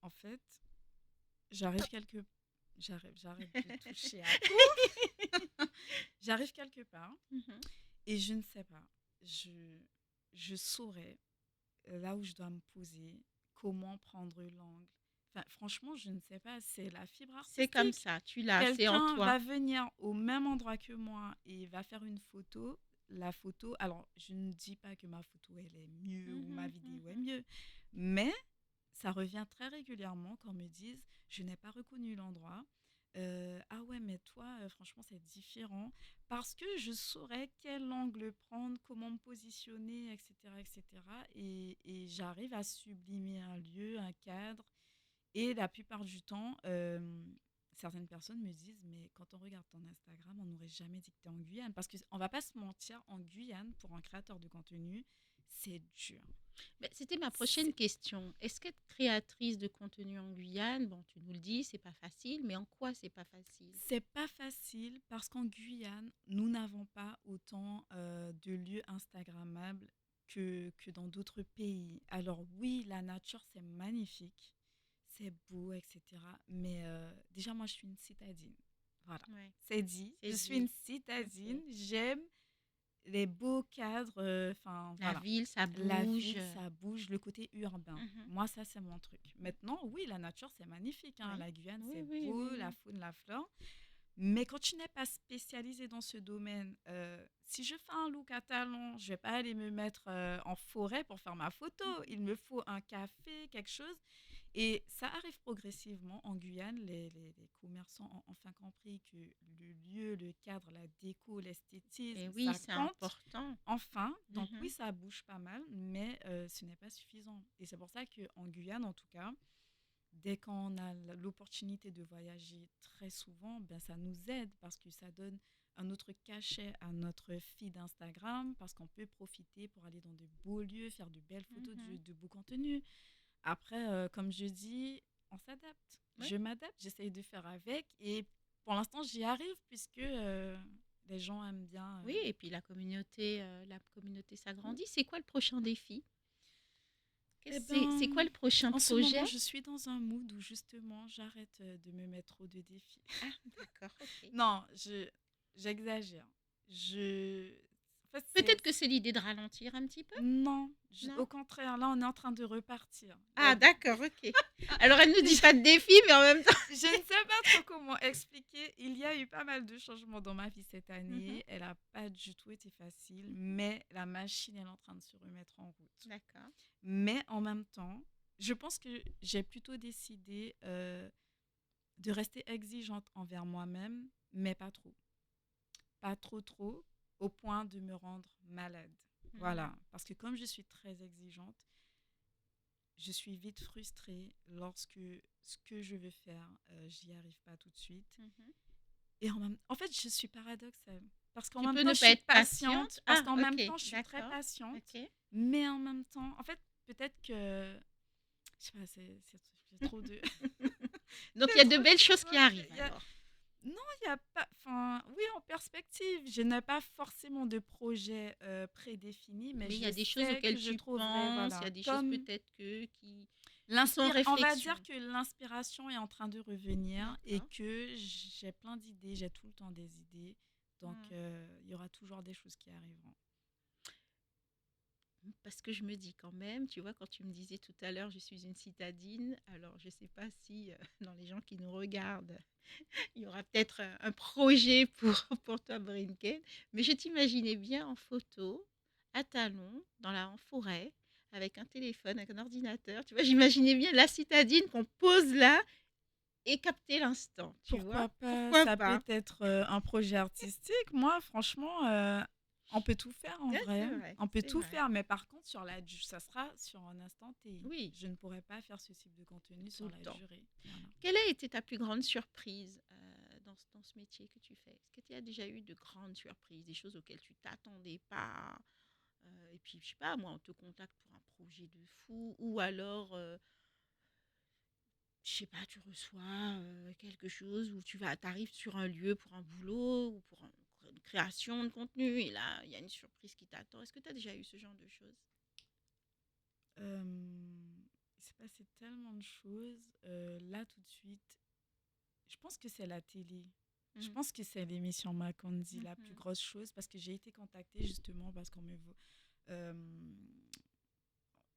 en fait, j'arrive quelque, j'arrête de toucher à tout. J'arrive quelque part Mhm, et je ne sais pas. Je, je saurais là où je dois me poser, comment prendre l'angle. Enfin, franchement, je ne sais pas. C'est la fibre c'est comme artistique. ça, tu l'as, c'est en Quelqu'un toi. va venir au même endroit que moi et va faire une photo. La photo, alors je ne dis pas que ma photo elle est mieux ou ma Mhm, vidéo est mhm. mieux, mais ça revient très régulièrement quand on me dise je n'ai pas reconnu l'endroit. Ah ouais, mais toi, franchement, c'est différent parce que je saurais quel angle prendre, comment me positionner, etc. etc. Et j'arrive à sublimer un lieu, un cadre. Et la plupart du temps, certaines personnes me disent, mais quand on regarde ton Instagram, on n'aurait jamais dit que tu es en Guyane. Parce qu'on ne va pas se mentir, en Guyane, pour un créateur de contenu, c'est dur. Mais c'était ma prochaine C'est question. Est-ce qu'être créatrice de contenu en Guyane, bon, tu nous le dis, c'est pas facile, mais en quoi c'est pas facile? c'est pas facile parce qu'en Guyane, nous n'avons pas autant de lieux Instagrammables que dans d'autres pays. Alors oui, la nature, c'est magnifique, c'est beau, etc. Mais déjà, moi, je suis une citadine. Voilà, Ouais, c'est dit. c'est Je suis une dit. citadine. Ok. J'aime les beaux cadres. Enfin, La voilà. ville, ça La bouge. ville, ça bouge, le côté urbain. Mhm. Moi, ça, c'est mon truc. Maintenant, oui, la nature, c'est magnifique, hein. Oui. La Guyane, Oui, c'est oui, beau, oui, la oui. faune, la flore. Mais quand tu n'es pas spécialisé dans ce domaine, si je fais un look à talons, je vais pas aller me mettre en forêt pour faire ma photo. Mhm. Il me faut un café, quelque chose. Et ça arrive progressivement en Guyane. Les commerçants ont enfin compris que le lieu, le cadre, la déco, Et l'esthétisme, oui, ça c'est compte. important. Enfin, donc oui, Mhm. ça bouge pas mal, mais ce n'est pas suffisant. Et c'est pour ça qu'en Guyane, en tout cas, dès qu'on a l'opportunité de voyager très souvent, ben ça nous aide parce que ça donne un autre cachet à notre feed Instagram, parce qu'on peut profiter pour aller dans de beaux lieux, faire de belles photos, Mhm. de beaux contenus. Après, comme je dis, on s'adapte. Oui. Je m'adapte, j'essaye de faire avec et pour l'instant, j'y arrive puisque les gens aiment bien. Oui, et puis la communauté s'agrandit. C'est quoi le prochain défi? Eh C'est quoi ben, le prochain en ce projet? moment, je suis dans un mood où justement, j'arrête de me mettre trop de défis. Ah, d'accord, ok. Non, j'exagère. En fait, Peut-être que c'est l'idée de ralentir un petit peu, non, non? au contraire, là, on est en train de repartir. Ah d'accord, OK. Alors elle ne nous dit pas de défi, mais en même temps Je ne sais pas trop comment expliquer. Il y a eu pas mal de changements dans ma vie cette Mmh. année. Elle n'a pas du tout été facile, mais la machine elle est en train de se remettre en route. D'accord. Mais en même temps, je pense que j'ai plutôt décidé de rester exigeante envers moi-même, mais pas trop. Pas trop trop, au point de me rendre malade. Mmh. Voilà, parce que comme je suis très exigeante, je suis vite frustrée lorsque ce que je veux faire, j'y arrive pas tout de suite. Mmh. Et en fait, je suis paradoxale. Parce qu'en Tu même peux temps, ne je pas suis être patiente? patiente. Parce Ah qu'en même OK, temps, je suis très d'accord. patiente. OK. Mais en même temps, en fait, peut-être que. Je sais pas, c'est trop de. Donc il y C'est a de trop belles choses qui d'émotions. arrivent alors? Non, il n'y a pas. Enfin, oui, en perspective. Je n'ai pas forcément de projet prédéfini, mais Mais il y je a des choses sais auxquelles que je tu trouverai, penses, il y voilà, a des choses comme peut-être qui sont en On va dire réflexion. que l'inspiration est en train de revenir et D'accord. que j'ai plein d'idées, j'ai tout le temps des idées. Donc, Mmh. il y aura toujours des choses qui arriveront. Parce que je me dis quand même, tu vois, quand tu me disais tout à l'heure, je suis une citadine, alors je ne sais pas si dans les gens qui nous regardent, il y aura peut-être un projet pour, pour toi, Brinken, mais je t'imaginais bien en photo, à talons, en forêt, avec un téléphone, avec un ordinateur. Tu vois, j'imaginais bien la citadine qu'on pose là et capter l'instant, tu vois. Pourquoi pas? Pourquoi Ça pas? peut être un projet artistique. Moi, franchement, on peut tout faire en Ouais, vrai. c'est vrai, On peut c'est tout vrai. faire, mais par contre, ça sera sur un instant T. Oui, Je ne pourrai pas faire ce type de contenu tout sur le la temps. durée. Voilà. Quelle a été ta plus grande surprise dans ce métier que tu fais? Est-ce que tu as déjà eu de grandes surprises, des choses auxquelles tu t'attendais pas? Et puis, je sais pas, moi, on te contacte pour un projet de fou, ou alors, je sais pas, tu reçois quelque chose où t'arrives sur un lieu pour un boulot ou pour une création de contenu, et là, il y a une surprise qui t'attend. Est-ce que tu as déjà eu ce genre de choses? Il s'est passé tellement de choses. Là, tout de suite, je pense que c'est la télé. Je Mhm, pense que c'est l'émission Macondi, la plus mhm, grosse chose, parce que j'ai été contactée justement parce qu'on me veut. euh,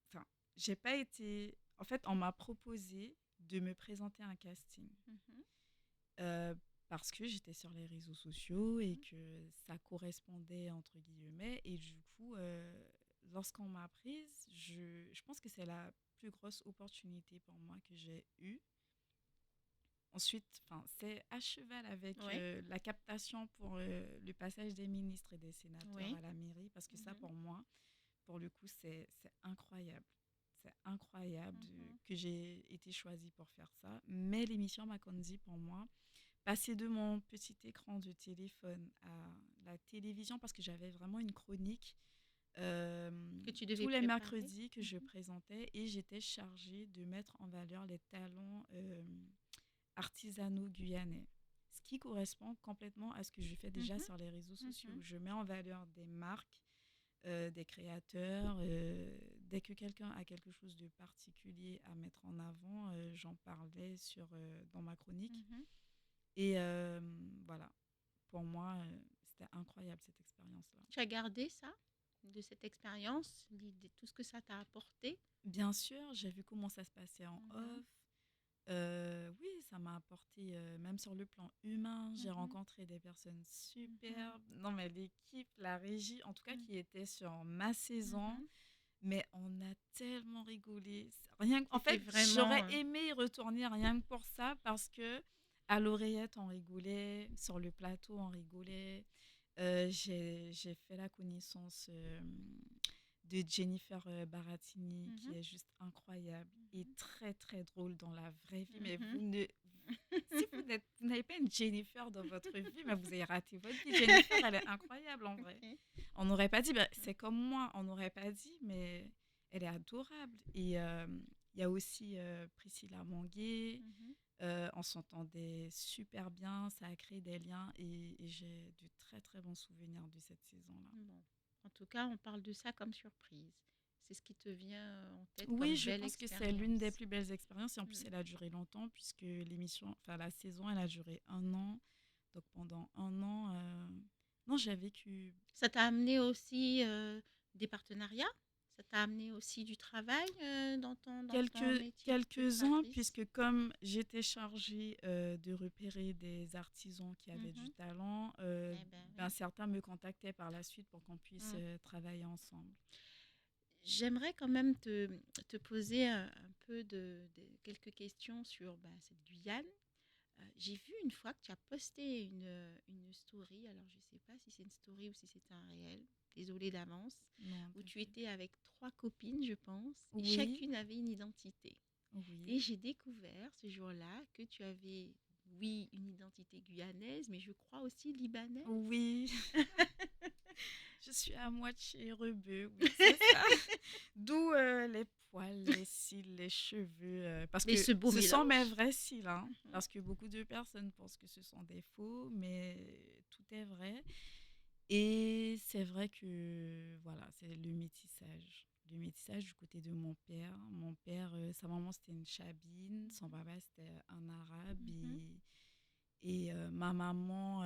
Enfin, j'ai pas été. En fait, on m'a proposé de me présenter à un casting mhm, euh, parce que j'étais sur les réseaux sociaux et mhm, que ça correspondait entre guillemets. Et du coup, lorsqu'on m'a prise, je pense que c'est la plus grosse opportunité pour moi que j'ai eue. Ensuite, enfin, c'est à cheval avec oui, la captation pour le passage des ministres et des sénateurs oui. à la mairie, parce que ça, Mhm, pour moi, pour le coup, c'est incroyable. C'est incroyable mhm, que j'ai été choisie pour faire ça. Mais l'émission Macondi, pour moi, passer de mon petit écran de téléphone à la télévision, parce que j'avais vraiment une chronique euh, que tu tous devais les préparer. mercredis que je Mhm, présentais et j'étais chargée de mettre en valeur les talents artisanaux guyanais. Ce qui correspond complètement à ce que je fais déjà mhm, sur les réseaux sociaux. mhm. Je mets en valeur des marques, des créateurs. Dès que quelqu'un a quelque chose de particulier à mettre en avant, j'en parlais dans ma chronique. Mhm. Et voilà, pour moi, c'était incroyable cette expérience-là. Tu as gardé ça de cette expérience, tout ce que ça t'a apporté? Bien sûr, j'ai vu comment ça se passait en Mhm, off. Oui, ça m'a apporté, même sur le plan humain, j'ai mhm, rencontré des personnes mhm, superbes. Non, mais l'équipe, la régie, en tout cas, mhm, qui était sur ma saison, mhm. mais on a tellement rigolé. Rien, en C'était fait, vraiment... j'aurais aimé y retourner rien que pour ça, parce que à l'oreillette, on rigolait, sur le plateau, on rigolait. J'ai fait la connaissance de Jennifer Baratini, Mhm, qui est juste incroyable et mhm, très très drôle dans la vraie vie. Mais mhm. si vous n'avez pas une Jennifer dans votre vie, mais vous avez raté votre vie. Jennifer, elle est incroyable en vrai. Ok. On n'aurait pas dit, ben, c'est comme moi, on n'aurait pas dit, mais elle est adorable. Et il y a aussi Priscilla Manguet. Mhm. On s'entendait super bien, ça a créé des liens et j'ai de très très bons souvenirs de cette saison-là. Bon. En tout cas, on parle de ça comme surprise. C'est ce qui te vient en tête Oui, comme je belle pense que c'est l'une des expérience. plus belles expériences et en plus Mm. elle a duré longtemps puisque l'émission, enfin la saison, elle a duré un an. Donc pendant un an, Non, j'ai vécu Ça t'a amené aussi des partenariats? Ça t'a amené aussi du travail dans ton métier de quelques-uns, illustratrice? puisque comme j'étais chargée de repérer des artisans qui avaient du Mhm. talent, Eh ben ben, oui. certains me contactaient par la suite pour qu'on puisse Mm. travailler ensemble. J'aimerais quand même te poser un peu quelques questions sur cette Guyane. J'ai vu une fois que tu as posté une story, alors je ne sais pas si c'est une story ou si c'est un réel, désolée d'avance, Non, où tu t'inquiète. étais avec trois copines, je pense, et Oui, chacune avait une identité. Et oui, j'ai découvert ce jour-là que tu avais, oui, une identité guyanaise, mais je crois aussi libanaise. oui. Je suis à moitié rebeu, oui, c'est ça. D'où les poils, les cils, les cheveux. Parce Mais que ce beau ce sont mes mélange. vrais cils, hein. Mhm. Parce que beaucoup de personnes pensent que ce sont des faux, mais tout est vrai. Et c'est vrai que, voilà, c'est le métissage. Le métissage du côté de mon père. Mon père, sa maman, c'était une chabine. Son papa, c'était un arabe. Mhm. Et ma maman,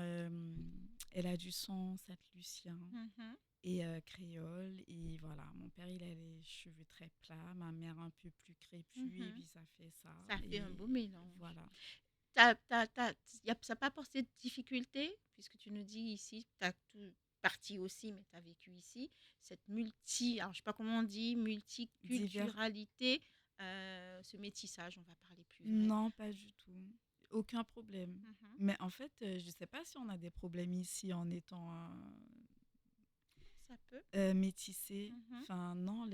elle a du sang saint-lucien Mhm. et créole. Et voilà, mon père, il a les cheveux très plats, ma mère un peu plus crépue, et Mhm. puis ça fait ça. Ça fait un beau Et mélange. voilà. Ça n'a pas posé de difficulté, puisque tu nous dis ici, tu as tout parti aussi, mais tu as vécu ici, cette alors je sais pas comment on dit, Divers. multiculturalité, ce métissage, on va parler plus vrai. Non, pas du tout. Aucun problème. Mhm. Mais en fait, je ne sais pas si on a des problèmes ici en étant Ça peut. métissé. Mhm. Enfin, non,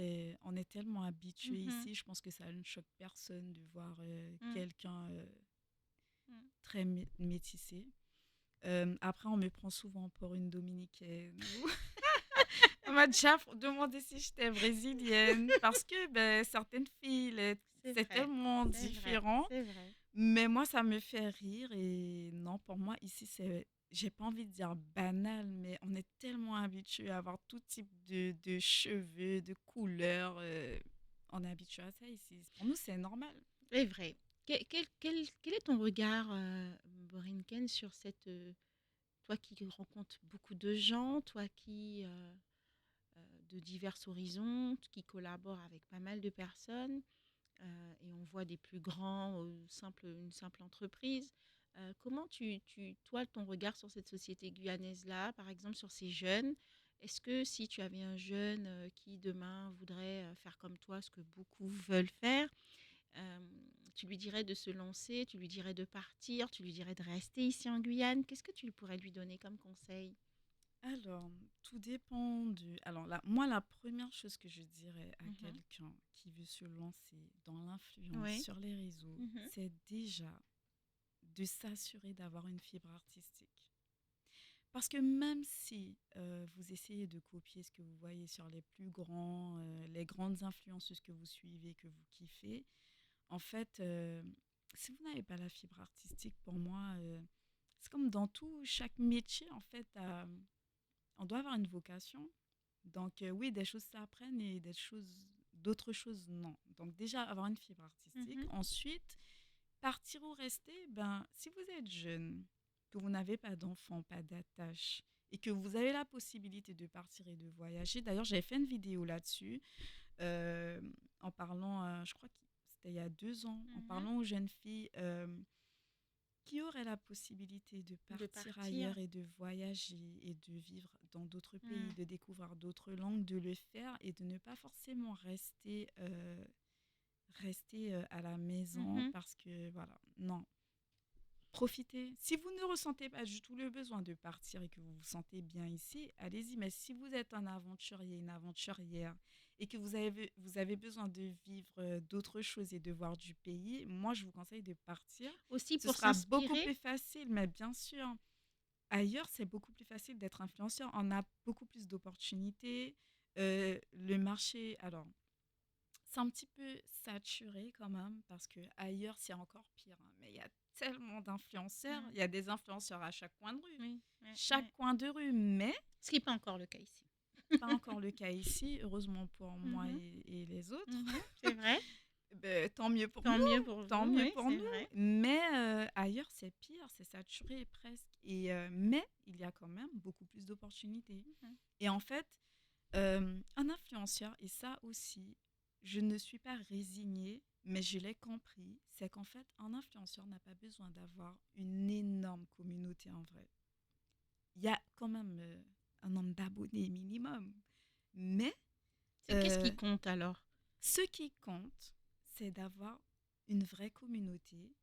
on est tellement habitués Mhm. ici, je pense que ça ne choque personne de voir Mhm. quelqu'un Mhm. très métissé. Après, on me prend souvent pour une dominicaine. On m'a déjà demandé si j'étais brésilienne parce que ben, certaines filles, C'est c'est vrai, tellement c'est vrai, différent. c'est vrai. Mais moi, ça me fait rire. Et non, pour moi, ici, j'ai pas envie de dire banal, mais on est tellement habitué à avoir tout type de cheveux, de couleurs. On est habitué à ça ici. Pour nous, c'est normal. C'est vrai. Quel est ton regard, Borinken, sur toi qui rencontres beaucoup de gens, toi qui de divers horizons, qui collabore avec pas mal de personnes, et on voit des plus grands une simple entreprise. Comment toi, ton regard sur cette société guyanaise-là, par exemple sur ces jeunes, est-ce que si tu avais un jeune qui demain voudrait faire comme toi, ce que beaucoup veulent faire, euh, tu lui dirais de se lancer, tu lui dirais de partir, tu lui dirais de rester ici en Guyane? Qu'est-ce que tu pourrais lui donner comme conseil? Alors, tout dépend du. Alors, moi, la première chose que je dirais à Mhm. quelqu'un qui veut se lancer dans l'influence Oui. sur les réseaux, Mhm. c'est déjà de s'assurer d'avoir une fibre artistique. Parce que même si vous essayez de copier ce que vous voyez sur les plus grands, les grandes influenceuses que vous suivez, que vous kiffez, en fait, si vous n'avez pas la fibre artistique, pour moi, c'est comme dans tout, chaque métier, en fait, on doit avoir une vocation. Donc, oui, des choses s'apprennent et d'autres choses, non. Donc, déjà, avoir une fibre artistique. Mhm. Ensuite, partir ou rester, ben, si vous êtes jeune, que vous n'avez pas d'enfant, pas d'attache, et que vous avez la possibilité de partir et de voyager. D'ailleurs, j'avais fait une vidéo là-dessus, euh, en parlant, je crois que c'était il y a 2 ans, en Mhm. parlant aux jeunes filles qui auraient la possibilité de De partir partir. ailleurs et de voyager et de vivre dans d'autres pays, Mm. de découvrir d'autres langues, de le faire et de ne pas forcément rester à la maison Mhm. parce que, voilà, non. Profitez. Si vous ne ressentez pas du tout le besoin de partir et que vous vous sentez bien ici, allez-y. Mais si vous êtes un aventurier, une aventurière, et que vous avez besoin de vivre d'autres choses et de voir du pays, moi, je vous conseille de partir. Aussi Ce pour sera beaucoup s'inspirer. plus facile, mais bien sûr, ailleurs, c'est beaucoup plus facile d'être influenceur. On a beaucoup plus d'opportunités. Le marché, alors, c'est un petit peu saturé quand même parce que ailleurs c'est encore pire, hein. Mais il y a tellement d'influenceurs, Mm. il y a des influenceurs à chaque coin de rue. Oui, oui, Chaque oui. coin de rue, mais Ce qui n'est pas encore le cas ici. pas encore le cas ici, heureusement pour moi Mhm. et les autres. Mhm. C'est vrai. Tant mieux pour Tant nous, mieux pour tant vous, mieux oui, pour c'est nous. vrai. Mais ailleurs, c'est pire, c'est saturé presque. Mais il y a quand même beaucoup plus d'opportunités. Mhm. Et en fait, un influenceur, et ça aussi, je ne suis pas résignée, mais je l'ai compris, c'est qu'en fait, un influenceur n'a pas besoin d'avoir une énorme communauté en vrai. Il y a quand même un nombre d'abonnés minimum. Mais C'est qu'est-ce qui euh, compte alors? ce qui compte, c'est d'avoir une vraie communauté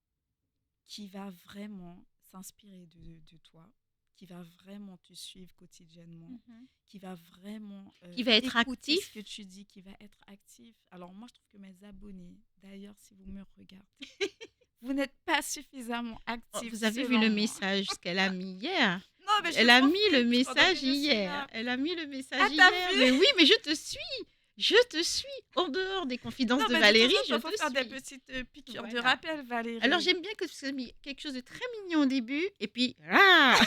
qui va vraiment s'inspirer de toi, qui va vraiment te suivre quotidiennement, Mhm. qui va vraiment Qui va être écouter ce que actif. tu dis, qui va être actif. Alors moi, je trouve que mes abonnés, d'ailleurs, si vous me regardez, vous n'êtes pas suffisamment Oh, actifs vous avez vu selon le moi. message ce qu'elle a mis hier? Non, mais je Elle a mis le profite pendant que message je suis hier. là. Elle a mis le message Ah, t'as hier. vu? Mais oui, mais je te suis. Je te suis. En dehors des confidences Non, de mais de temps Valérie, en je temps, il faut te faire des suis. petites piqûres de Voilà. rappel, Alors Valérie. j'aime bien que tu aies mis quelque chose de très mignon au début et puis ah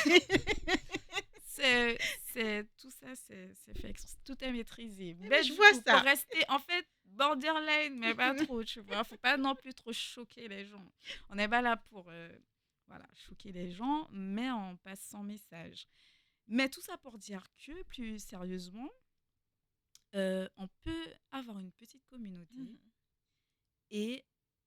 Tout ça, c'est fait, tout est maîtrisé. Mais je du vois coup, pour ça. rester en fait borderline, mais pas trop, tu vois, faut pas non plus trop choquer les gens. On n'est pas là pour voilà, choquer les gens, mais en passant message. Mais tout ça pour dire que, plus sérieusement, on peut avoir une petite communauté Mhm. et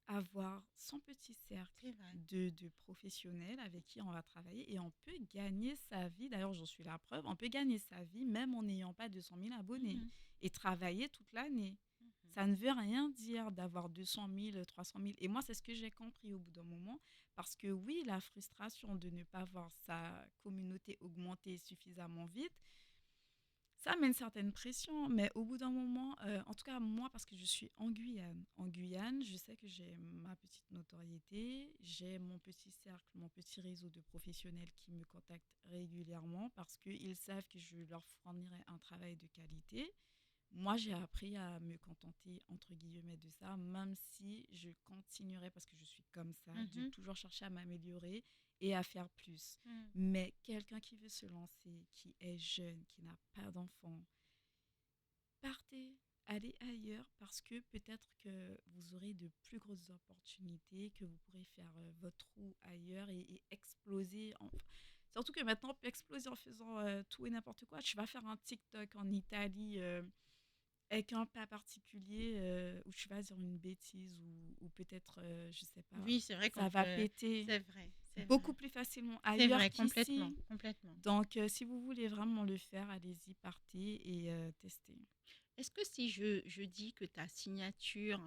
avoir son petit cercle C'est vrai. de professionnels avec qui on va travailler et on peut gagner sa vie. D'ailleurs, j'en suis la preuve. On peut gagner sa vie même en n'ayant pas 200 000 abonnés Mhm. et travailler toute l'année. Mhm. Ça ne veut rien dire d'avoir 200 000, 300 000. Et moi, c'est ce que j'ai compris au bout d'un moment. Parce que oui, la frustration de ne pas voir sa communauté augmenter suffisamment vite, ça met une certaine pression, mais au bout d'un moment, en tout cas moi, parce que je suis en Guyane. En Guyane, je sais que j'ai ma petite notoriété, j'ai mon petit cercle, mon petit réseau de professionnels qui me contactent régulièrement parce qu'ils savent que je leur fournirai un travail de qualité. Moi, j'ai appris à me contenter, entre guillemets, de ça, même si je continuerai, parce que je suis comme ça, de Mhm. toujours chercher à m'améliorer et à faire plus. Mhm. Mais quelqu'un qui veut se lancer, qui est jeune, qui n'a pas d'enfant, partez, allez ailleurs parce que peut-être que vous aurez de plus grosses opportunités, que vous pourrez faire votre roue ailleurs et exploser. Surtout que maintenant, on peut exploser en faisant tout et n'importe quoi. Tu vas faire un TikTok en Italie avec un pas particulier où tu vas dire une bêtise ou peut-être, je sais pas, Oui, c'est vrai qu'on ça va peut. péter C'est vrai. C'est beaucoup vrai. plus facilement C'est ailleurs vrai, complètement, qu'ici. complètement. Donc, si vous voulez vraiment le faire, allez-y, partez et testez. Est-ce que si je dis que ta signature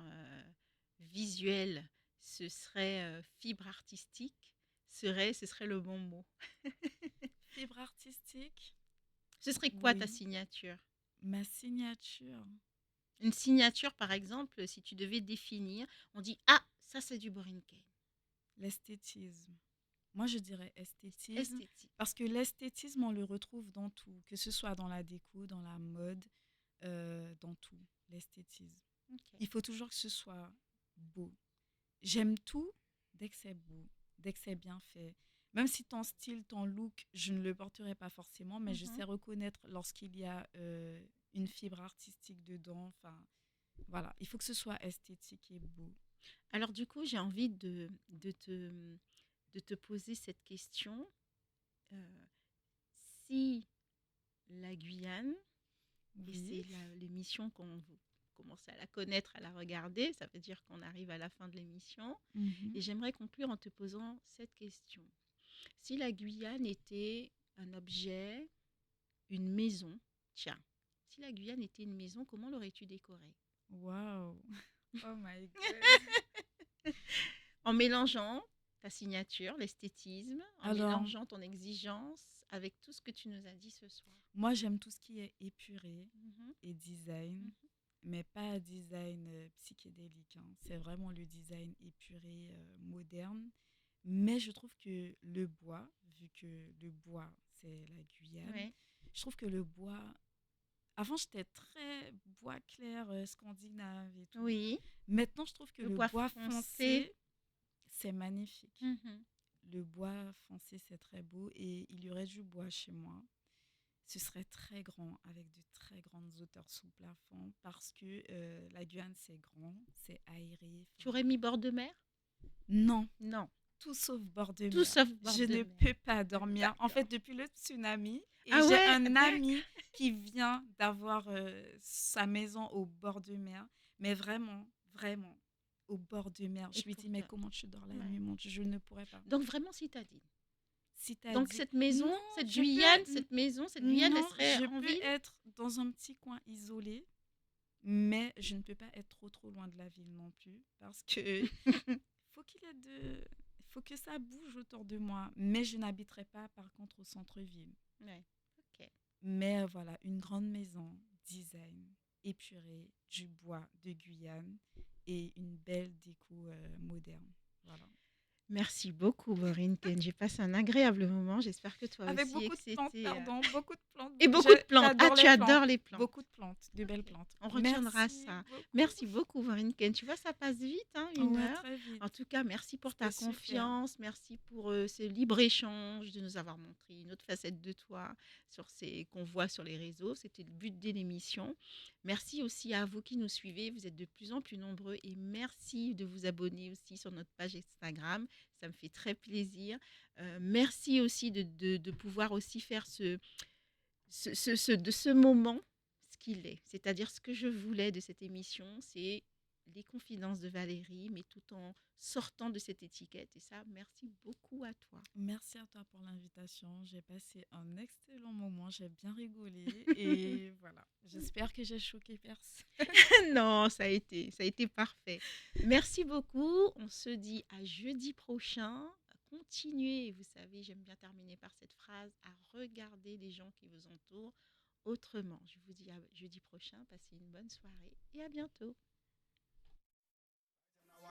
visuelle, ce serait fibre artistique, ce serait le bon mot? Fibre artistique, Ce serait quoi ta oui. signature? Ma signature, Une signature, par exemple, si tu devais définir, on dit ah, ça c'est du Borinquen. l'esthétisme. Moi, je dirais esthétisme Esthétique. parce que l'esthétisme, on le retrouve dans tout, que ce soit dans la déco, dans la mode, dans tout, l'esthétisme. Ok. Il faut toujours que ce soit beau. J'aime tout dès que c'est beau, dès que c'est bien fait. Même si ton style, ton look, je ne le porterai pas forcément, mais je Mhm. sais reconnaître lorsqu'il y a une fibre artistique dedans. Enfin, voilà, il faut que ce soit esthétique et beau. Alors du coup, j'ai envie de te poser cette question. Euh, si la Guyane, et Oui. c'est l'émission qu'on vous commencez à la connaître, à la regarder, ça veut dire qu'on arrive à la fin de l'émission. Mhm. Et j'aimerais conclure en te posant cette question. Si la Guyane était un objet, une maison, tiens, si la Guyane était une maison, comment l'aurais-tu décorée? Wow. Oh my God. En mélangeant ta signature, l'esthétisme, en Alors, mélangeant ton exigence avec tout ce que tu nous as dit ce soir. moi, j'aime tout ce qui est épuré Mhm, et design, mhm, mais pas design psychédélique, hein. C'est vraiment le design épuré, moderne. Mais je trouve que le bois, vu que le bois, c'est la Guyane, ouais. je trouve que le bois. Avant, j'étais très bois clair, scandinave et tout. Oui, Maintenant, je trouve que le le bois bois foncé. foncé, c'est magnifique. Mhm, Le bois foncé, c'est très beau et il y aurait du bois chez moi. Ce serait très grand, avec de très grandes hauteurs sous plafond, parce que la Guyane, c'est grand, c'est aéré. Tu Enfin, aurais mis bord de mer? non, Non, tout sauf bord de tout mer. sauf bord Je de ne mer. peux pas dormir. En fait, D'accord. depuis le tsunami, et Ah j'ai ouais, un d'accord. ami qui vient d'avoir sa maison au bord de mer, mais vraiment, vraiment, au bord de mer. Et Je lui pour dis, mais toi? comment tu dors la Ouais. nuit, mon Dieu, je ne pourrais pas. Donc vraiment citadine. Si tu as Donc dit, cette maison, non, cette je Guyane, peux, cette Guyane, elle non, serait je en peux ville? être dans un petit coin isolé, mais je ne peux pas être trop trop loin de la ville non plus, parce que faut qu'il y ait de, faut que ça bouge autour de moi. Mais je n'habiterai pas par contre au centre-ville. Ouais, ok. Mais voilà, une grande maison, design, épuré, du bois de Guyane et une belle déco moderne. Voilà. Merci beaucoup, Maureen Ken. J'ai passé un agréable moment. J'espère que toi Avec aussi et beaucoup que de plantes, c'était. pardon, beaucoup de plantes. Et beaucoup de plantes. Ah, J'adore tu les plantes. adores les plantes. Beaucoup de plantes, de belles Ok. plantes. On retiendra Merci ça. beaucoup. Merci beaucoup, Ken. Tu vois, ça passe vite, hein, une Ouais, heure. très vite. En tout cas, merci pour ta C'était super. confiance. Merci pour ce libre-échange, de nous avoir montré une autre facette de toi sur ces qu'on voit sur les réseaux. C'était le but de l'émission. Merci aussi à vous qui nous suivez. Vous êtes de plus en plus nombreux et merci de vous abonner aussi sur notre page Instagram. Ça me fait très plaisir. Merci aussi de pouvoir aussi faire de ce moment ce qu'il est. C'est-à-dire ce que je voulais de cette émission, c'est les confidences de Valérie, mais tout en sortant de cette étiquette. Et ça, merci beaucoup à toi. Merci à toi pour l'invitation. J'ai passé un excellent moment. J'ai bien rigolé. Et voilà. J'espère que j'ai choqué personne. Non, ça a été parfait. Merci beaucoup. On se dit à jeudi prochain. Continuez, vous savez, j'aime bien terminer par cette phrase, à regarder les gens qui vous entourent autrement. Je vous dis à jeudi prochain. Passez une bonne soirée et à bientôt.